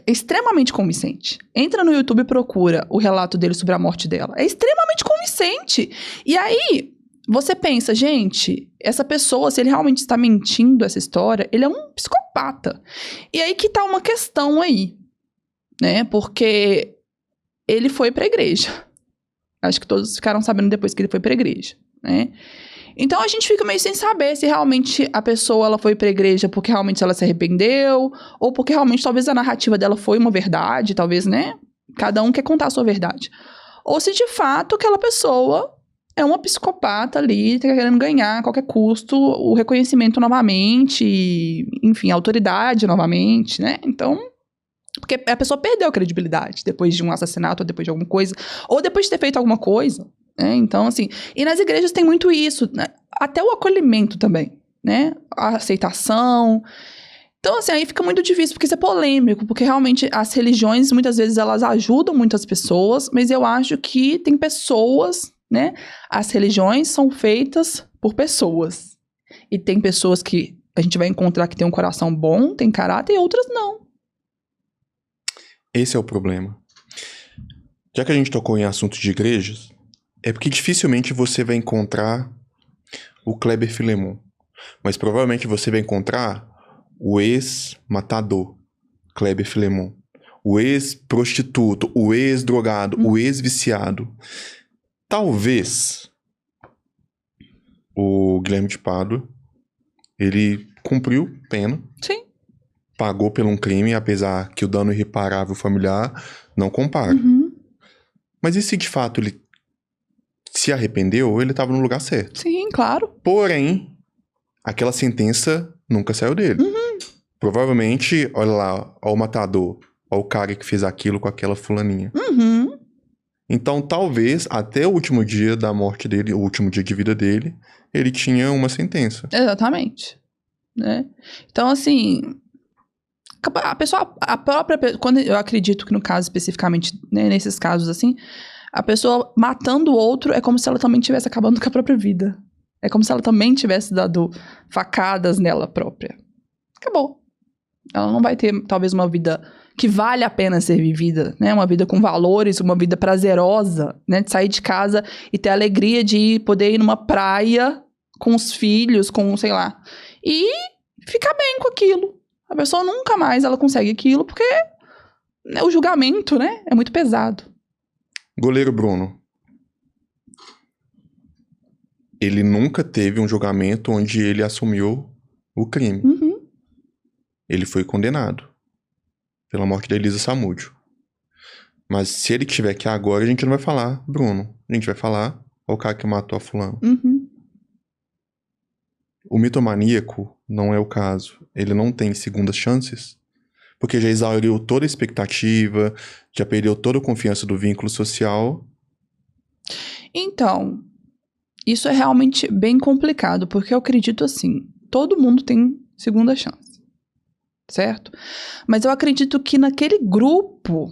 Extremamente convincente. Entra no YouTube e procura o relato dele sobre a morte dela. É extremamente convincente. E aí, você pensa, gente, essa pessoa, se ele realmente está mentindo essa história, ele é um psicopata. E aí que tá uma questão aí, né? Porque ele foi pra igreja. Acho que todos ficaram sabendo depois que ele foi pra igreja, né? Então, a gente fica meio sem saber se realmente a pessoa ela foi pra igreja porque realmente ela se arrependeu, ou porque realmente talvez a narrativa dela foi uma verdade, talvez, né? Cada um quer contar a sua verdade. Ou se de fato aquela pessoa é uma psicopata ali, tá querendo ganhar a qualquer custo o reconhecimento novamente, enfim, a autoridade novamente, né? Então, porque a pessoa perdeu a credibilidade depois de um assassinato, ou depois de alguma coisa, ou depois de ter feito alguma coisa, né? Então, assim, e nas igrejas tem muito isso, né? Até o acolhimento também, né? A aceitação. Então, assim, aí fica muito difícil, porque isso é polêmico, porque realmente as religiões, muitas vezes, elas ajudam muitas pessoas, mas eu acho que tem pessoas, né? As religiões são feitas por pessoas. E tem pessoas que a gente vai encontrar que tem um coração bom, tem caráter, e outras não. Esse é o problema. Já que a gente tocou em assuntos de igrejas, é porque dificilmente você vai encontrar o Kleber Filemon. Mas provavelmente você vai encontrar o ex-matador, Kleber Filemon. O ex-prostituto, o ex-drogado, o ex-viciado. Talvez o Guilherme de Pádua, ele cumpriu pena. Sim. Pagou por um crime, apesar que o dano irreparável familiar não compara. Uhum. Mas e se de fato ele se arrependeu, ele estava no lugar certo? Sim, claro. Porém, aquela sentença nunca saiu dele. Uhum. Provavelmente, olha lá, ó o matador, ó o cara que fez aquilo com aquela fulaninha. Uhum. Então, talvez, até o último dia da morte dele, o último dia de vida dele, ele tinha uma sentença. Exatamente. Né? Então, assim, a pessoa, a própria, quando eu acredito que no caso especificamente, né, nesses casos assim, a pessoa matando o outro é como se ela também estivesse acabando com a própria vida. É como se ela também tivesse dado facadas nela própria. Acabou. Ela não vai ter, talvez, uma vida que vale a pena ser vivida, né? Uma vida com valores, uma vida prazerosa, né? De sair de casa e ter a alegria de poder ir numa praia com os filhos, com, sei lá, e ficar bem com aquilo. A pessoa nunca mais ela consegue aquilo, porque, né, o julgamento, né, é muito pesado. Goleiro Bruno. Ele nunca teve um julgamento onde ele assumiu o crime. Uhum. Ele foi condenado pela morte da Elisa Samúdio. Mas se ele estiver aqui agora, a gente não vai falar Bruno. A gente vai falar o cara que matou a fulano. Uhum. O mitomaníaco não é o caso. Ele não tem segundas chances, porque já exauriu toda a expectativa, já perdeu toda a confiança do vínculo social. Então, isso é realmente bem complicado, porque eu acredito assim, todo mundo tem segunda chance, certo? Mas eu acredito que naquele grupo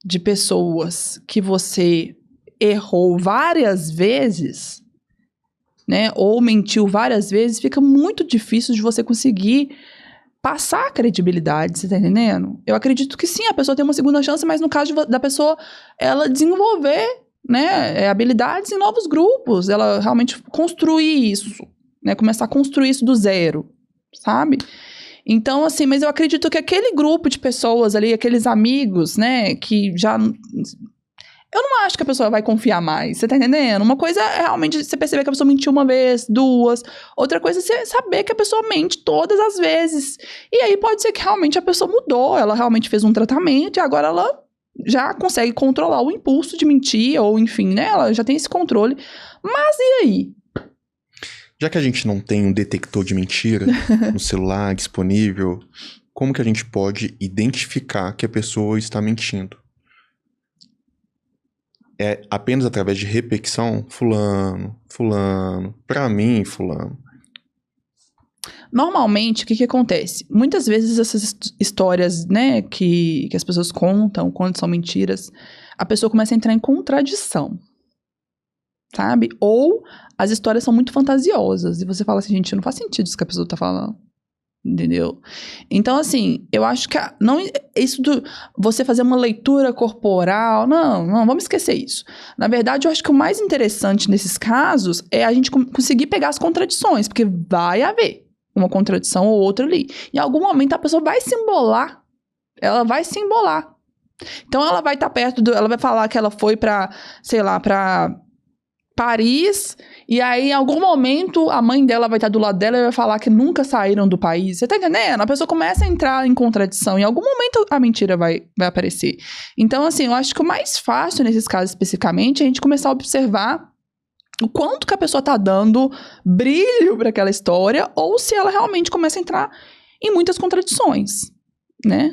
de pessoas que você errou várias vezes, né, ou mentiu várias vezes, fica muito difícil de você conseguir passar a credibilidade, você tá entendendo? Eu acredito que sim, a pessoa tem uma segunda chance, mas no caso da pessoa, ela desenvolver, né, habilidades em novos grupos, ela realmente construir isso, né, começar a construir isso do zero, sabe? Então, assim, mas eu acredito que aquele grupo de pessoas ali, aqueles amigos, né, que já... Eu não acho que a pessoa vai confiar mais, você tá entendendo? Uma coisa é realmente você perceber que a pessoa mentiu uma vez, duas. Outra coisa é você saber que a pessoa mente todas as vezes. E aí pode ser que realmente a pessoa mudou, ela realmente fez um tratamento e agora ela já consegue controlar o impulso de mentir, ou enfim, né? Ela já tem esse controle. Mas e aí? Já que a gente não tem um detector de mentira no celular disponível, como que a gente pode identificar que a pessoa está mentindo? É apenas através de repetição? Fulano, pra mim, fulano. Normalmente, o que acontece? Muitas vezes essas histórias, né, que as pessoas contam quando são mentiras, a pessoa começa a entrar em contradição, sabe? Ou as histórias são muito fantasiosas e você fala assim, gente, não faz sentido isso que a pessoa tá falando. Entendeu? Então, assim, eu acho que isso do você fazer uma leitura corporal, não, vamos esquecer isso. Na verdade, eu acho que o mais interessante nesses casos é a gente conseguir pegar as contradições, porque vai haver uma contradição ou outra ali. Em algum momento, a pessoa vai se embolar. Ela vai se embolar. Então, ela vai estar perto ela vai falar que ela foi pra, sei lá, pra Paris, e aí em algum momento a mãe dela vai estar do lado dela e vai falar que nunca saíram do país. Você tá entendendo? A pessoa começa a entrar em contradição. Em algum momento a mentira vai aparecer. Então, assim, eu acho que o mais fácil nesses casos especificamente é a gente começar a observar o quanto que a pessoa tá dando brilho para aquela história, ou se ela realmente começa a entrar em muitas contradições, né?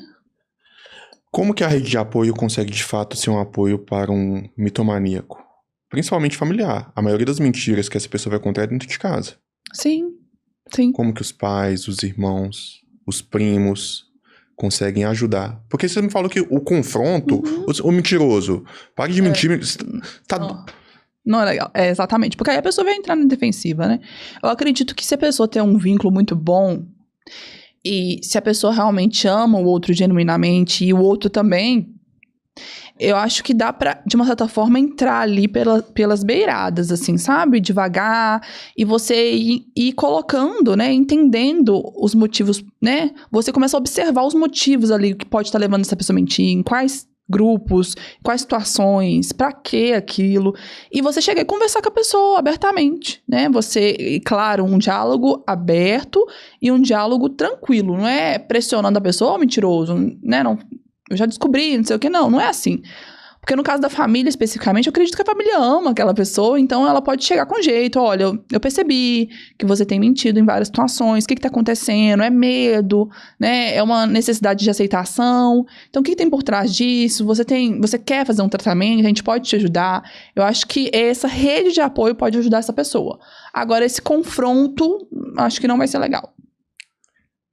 Como que a rede de apoio consegue, de fato, ser um apoio para um mitomaníaco? Principalmente familiar. A maioria das mentiras que essa pessoa vai contar é dentro de casa. Sim, sim. Como que os pais, os irmãos, os primos conseguem ajudar? Porque você me falou que o confronto, o mentiroso, pare de mentir, tá... Não é legal. É, exatamente. Porque aí a pessoa vai entrar na defensiva, né? Eu acredito que se a pessoa tem um vínculo muito bom, e se a pessoa realmente ama o outro genuinamente, e o outro também, eu acho que dá pra, de uma certa forma, entrar ali pelas beiradas, assim, sabe? Devagar, e você ir colocando, né? Entendendo os motivos, né? Você começa a observar os motivos ali que pode estar levando essa pessoa a mentir, em quais grupos, quais situações, pra que aquilo, e você chega e conversar com a pessoa abertamente, né? Você, e claro, um diálogo aberto e um diálogo tranquilo, não é pressionando a pessoa, mentiroso, né? Não, eu já descobri, não sei o que, não é assim. Porque no caso da família, especificamente, eu acredito que a família ama aquela pessoa, então ela pode chegar com jeito. Olha, eu percebi que você tem mentido em várias situações, o que tá acontecendo? É medo, né? É uma necessidade de aceitação. Então, o que tem por trás disso? Você quer fazer um tratamento? A gente pode te ajudar. Eu acho que essa rede de apoio pode ajudar essa pessoa. Agora, esse confronto, acho que não vai ser legal.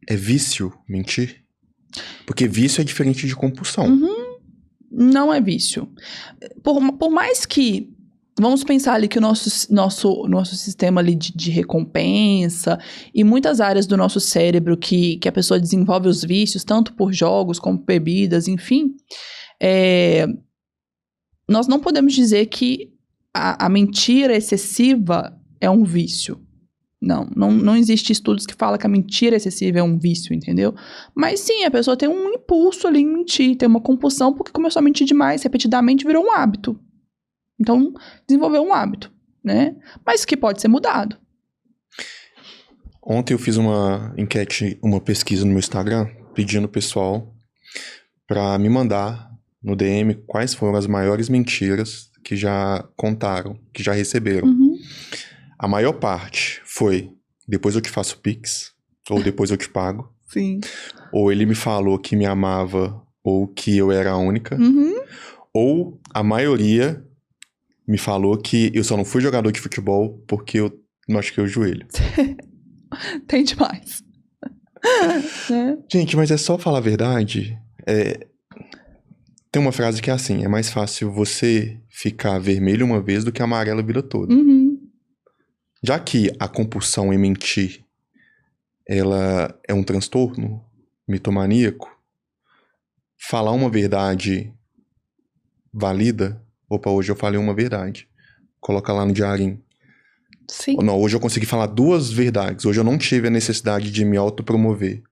É vício mentir? Porque vício é diferente de compulsão. Não é vício. Por mais que... Vamos pensar ali que o nosso sistema ali de recompensa e muitas áreas do nosso cérebro que a pessoa desenvolve os vícios, tanto por jogos como bebidas, enfim. Nós não podemos dizer que a mentira excessiva é um vício. Não existe estudos que falam que a mentira excessiva é um vício, entendeu? Mas sim, a pessoa tem um impulso ali em mentir, tem uma compulsão porque começou a mentir demais, repetidamente virou um hábito. Então, desenvolveu um hábito, né? Mas que pode ser mudado. Ontem eu fiz uma enquete, uma pesquisa no meu Instagram, pedindo ao pessoal para me mandar no DM quais foram as maiores mentiras que já contaram, que já receberam. A maior parte foi, depois eu te faço Pix, ou depois eu te pago. Sim. Ou ele me falou que me amava, ou que eu era a única. Ou a maioria me falou que eu só não fui jogador de futebol porque eu machuquei o joelho. Tem demais. Gente, mas é só falar a verdade. Tem uma frase que é assim, é mais fácil você ficar vermelho uma vez do que amarelo a vida toda. Já que a compulsão em mentir, ela é um transtorno mitomaníaco, falar uma verdade valida, opa, hoje eu falei uma verdade, coloca lá no diarinho. Sim. Não, hoje eu consegui falar 2 verdades, hoje eu não tive a necessidade de me autopromover.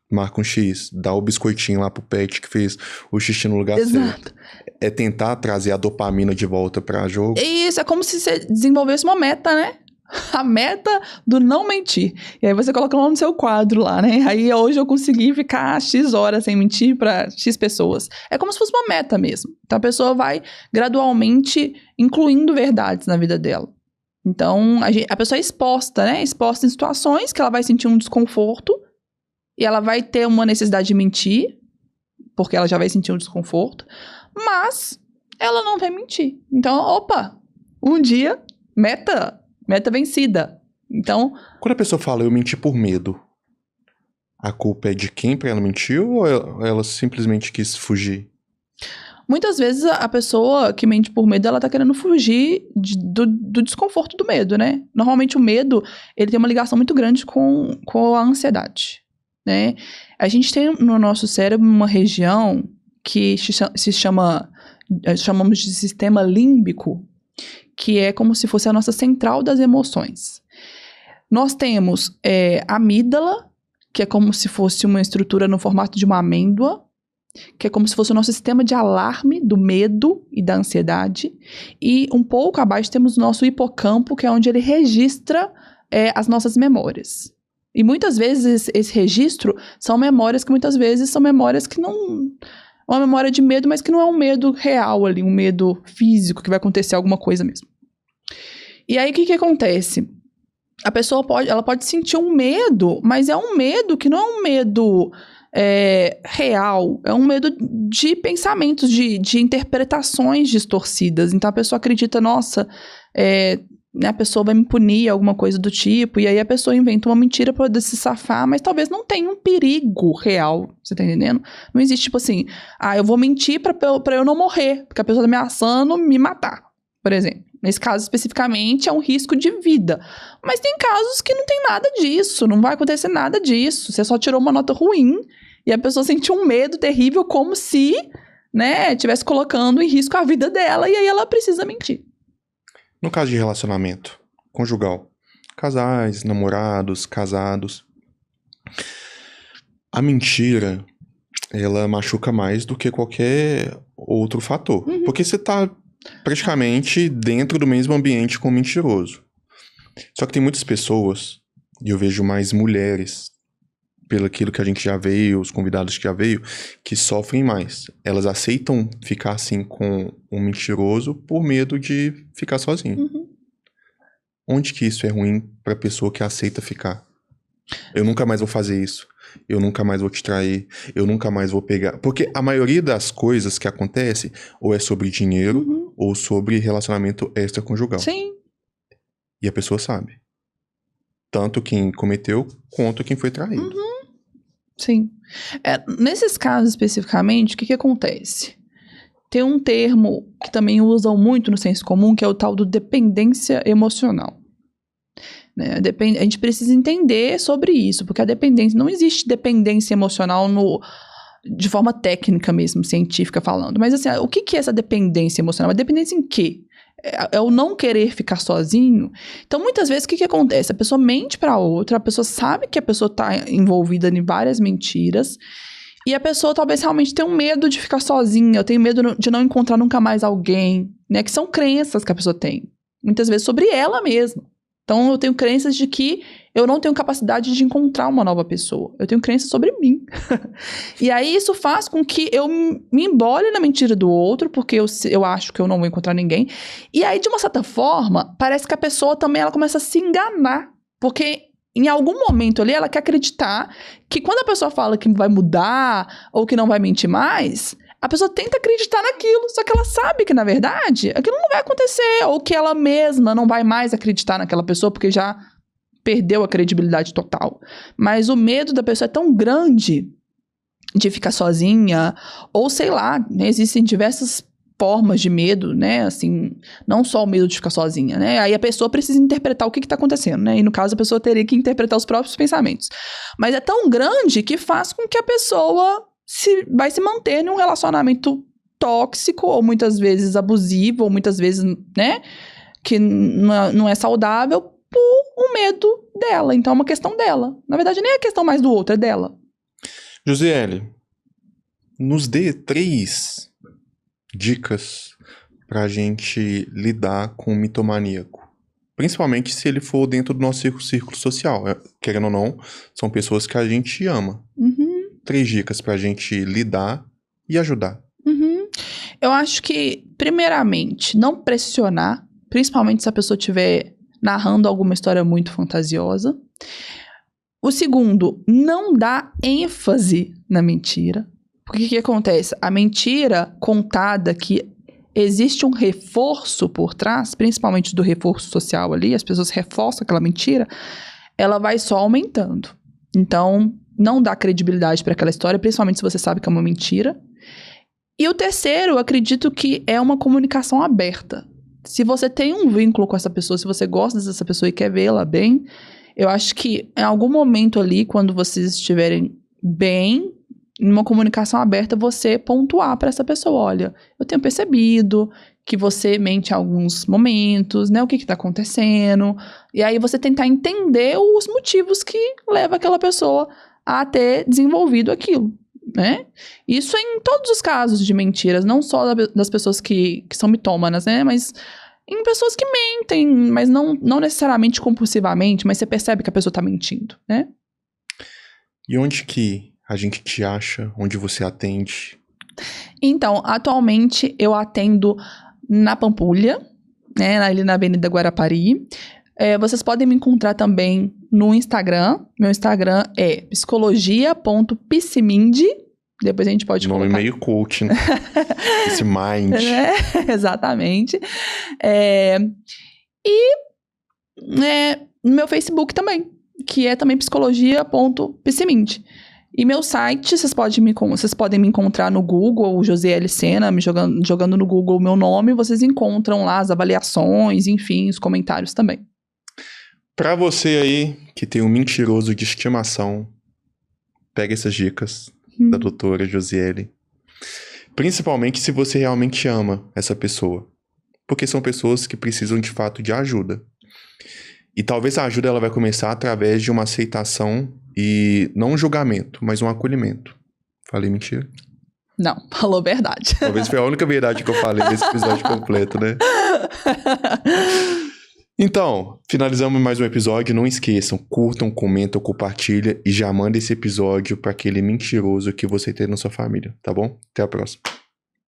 Marca um X, dá o biscoitinho lá pro pet que fez o xixi no lugar certo. É tentar trazer a dopamina de volta pra jogo. Isso, é como se você desenvolvesse uma meta, né? A meta do não mentir. E aí você coloca lá no seu quadro lá, né? Aí hoje eu consegui ficar X horas sem mentir pra X pessoas. É como se fosse uma meta mesmo. Então a pessoa vai gradualmente incluindo verdades na vida dela. Então a pessoa é exposta, né? Exposta em situações que ela vai sentir um desconforto e ela vai ter uma necessidade de mentir, porque ela já vai sentir um desconforto, mas ela não vai mentir. Então, opa, um dia, meta vencida. Então... Quando a pessoa fala, eu menti por medo, a culpa é de quem pra ela mentir ou ela simplesmente quis fugir? Muitas vezes a pessoa que mente por medo, ela tá querendo fugir do desconforto do medo, né? Normalmente o medo, ele tem uma ligação muito grande com a ansiedade, né? A gente tem no nosso cérebro uma região que chamamos de sistema límbico, que é como se fosse a nossa central das emoções. Nós temos a amígdala, que é como se fosse uma estrutura no formato de uma amêndoa, que é como se fosse o nosso sistema de alarme do medo e da ansiedade. E um pouco abaixo temos o nosso hipocampo, que é onde ele registra as nossas memórias. E muitas vezes esse registro são memórias que muitas vezes são memórias que não... Uma memória de medo, mas que não é um medo real ali, um medo físico, que vai acontecer alguma coisa mesmo. E aí, o que acontece? A pessoa ela pode sentir um medo, mas é um medo que não é um medo real, é um medo de pensamentos, de interpretações distorcidas. Então, a pessoa acredita, nossa, né, a pessoa vai me punir, alguma coisa do tipo, e aí a pessoa inventa uma mentira pra poder se safar, mas talvez não tenha um perigo real, você tá entendendo? Não existe, tipo assim, eu vou mentir pra eu não morrer, porque a pessoa tá me ameaçando me matar, por exemplo. Nesse caso, especificamente, é um risco de vida. Mas tem casos que não tem nada disso, não vai acontecer nada disso. Você só tirou uma nota ruim e a pessoa sentiu um medo terrível, como se, né, estivesse colocando em risco a vida dela, e aí ela precisa mentir. No caso de relacionamento conjugal, casais, namorados, casados, a mentira, ela machuca mais do que qualquer outro fator. Uhum. Porque você tá praticamente dentro do mesmo ambiente com o mentiroso. Só que tem muitas pessoas, e eu vejo mais mulheres, pelo aquilo que a gente já veio, os convidados que já veio, que sofrem mais. Elas aceitam ficar assim com um mentiroso por medo de ficar sozinho. Uhum. Onde que isso é ruim pra pessoa que aceita ficar? Eu nunca mais vou fazer isso. Eu nunca mais vou te trair. Eu nunca mais vou pegar. Porque a maioria das coisas que acontece ou é sobre dinheiro, Uhum. ou sobre relacionamento extraconjugal. Sim. E a pessoa sabe. Tanto quem cometeu, quanto quem foi traído. Uhum. Sim. Nesses casos especificamente, o que acontece? Tem um termo que também usam muito no senso comum, que é o tal do dependência emocional. Né? A gente precisa entender sobre isso, porque a dependência, não existe dependência emocional de forma técnica mesmo, científica falando. Mas assim, o que é essa dependência emocional? A dependência em quê? É o não querer ficar sozinho. Então, muitas vezes, o que acontece? A pessoa mente pra outra, a pessoa sabe que a pessoa tá envolvida em várias mentiras, e a pessoa talvez realmente tenha um medo de ficar sozinha, eu tenho medo de não encontrar nunca mais alguém, né? Que são crenças que a pessoa tem. Muitas vezes sobre ela mesma. Então, eu tenho crenças de que eu não tenho capacidade de encontrar uma nova pessoa. Eu tenho crenças sobre mim. E aí, isso faz com que eu me embole na mentira do outro, porque eu acho que eu não vou encontrar ninguém. E aí, de uma certa forma, parece que a pessoa também ela começa a se enganar. Porque em algum momento ali, ela quer acreditar que quando a pessoa fala que vai mudar ou que não vai mentir mais, a pessoa tenta acreditar naquilo, só que ela sabe que, na verdade, aquilo não vai acontecer, ou que ela mesma não vai mais acreditar naquela pessoa porque já perdeu a credibilidade total. Mas o medo da pessoa é tão grande de ficar sozinha, ou sei lá, né, existem diversas formas de medo, né, assim, não só o medo de ficar sozinha, né, aí a pessoa precisa interpretar o que tá acontecendo, né, e no caso a pessoa teria que interpretar os próprios pensamentos. Mas é tão grande que faz com que a pessoa vai se manter num relacionamento tóxico, ou muitas vezes abusivo, ou muitas vezes, né, que não é saudável, por um medo dela. Então é uma questão dela. Na verdade, nem é questão mais do outro, é dela. Josiele, nos dê 3 dicas pra gente lidar com o mitomaníaco. Principalmente se ele for dentro do nosso círculo social. Querendo ou não, são pessoas que a gente ama. Uhum. 3 dicas pra gente lidar e ajudar. Uhum. Eu acho que, primeiramente, não pressionar, principalmente se a pessoa estiver narrando alguma história muito fantasiosa. O segundo, não dar ênfase na mentira. Porque o que acontece? A mentira contada, que existe um reforço por trás, principalmente do reforço social ali, as pessoas reforçam aquela mentira, ela vai só aumentando. Então, não dá credibilidade para aquela história, principalmente se você sabe que é uma mentira. E o terceiro, eu acredito que é uma comunicação aberta. Se você tem um vínculo com essa pessoa, se você gosta dessa pessoa e quer vê-la bem, eu acho que em algum momento ali, quando vocês estiverem bem, numa comunicação aberta, você pontuar para essa pessoa, olha, eu tenho percebido que você mente em alguns momentos, né, o que tá acontecendo, e aí você tentar entender os motivos que levam aquela pessoa a ter desenvolvido aquilo, né? Isso em todos os casos de mentiras, não só das pessoas que são mitômanas, né, mas em pessoas que mentem, mas não necessariamente compulsivamente, mas você percebe que a pessoa tá mentindo, né? E onde que a gente te acha? Onde você atende? Então, atualmente eu atendo na Pampulha, né, ali na Avenida Guarapari. Vocês podem me encontrar também no Instagram. Meu Instagram é psicologia.psimind. Depois a gente pode Nome colocar. meio coach, né? Esse mind. Exatamente. No meu Facebook também, que é também psicologia.psimind. E meu site, vocês podem me encontrar no Google, Josiele Sena, jogando no Google o meu nome, vocês encontram lá as avaliações, enfim, os comentários também. Pra você aí que tem um mentiroso de estimação, pega essas dicas da doutora Josiele. Principalmente se você realmente ama essa pessoa. Porque são pessoas que precisam de fato de ajuda. E talvez a ajuda ela vai começar através de uma aceitação e não um julgamento, mas um acolhimento. Falei mentira? Não, falou verdade. Talvez foi a única verdade que eu falei nesse episódio completo, né? Então, finalizamos mais um episódio. Não esqueçam, curtam, comentam, compartilhem e já manda esse episódio para aquele mentiroso que você tem na sua família, tá bom? Até a próxima.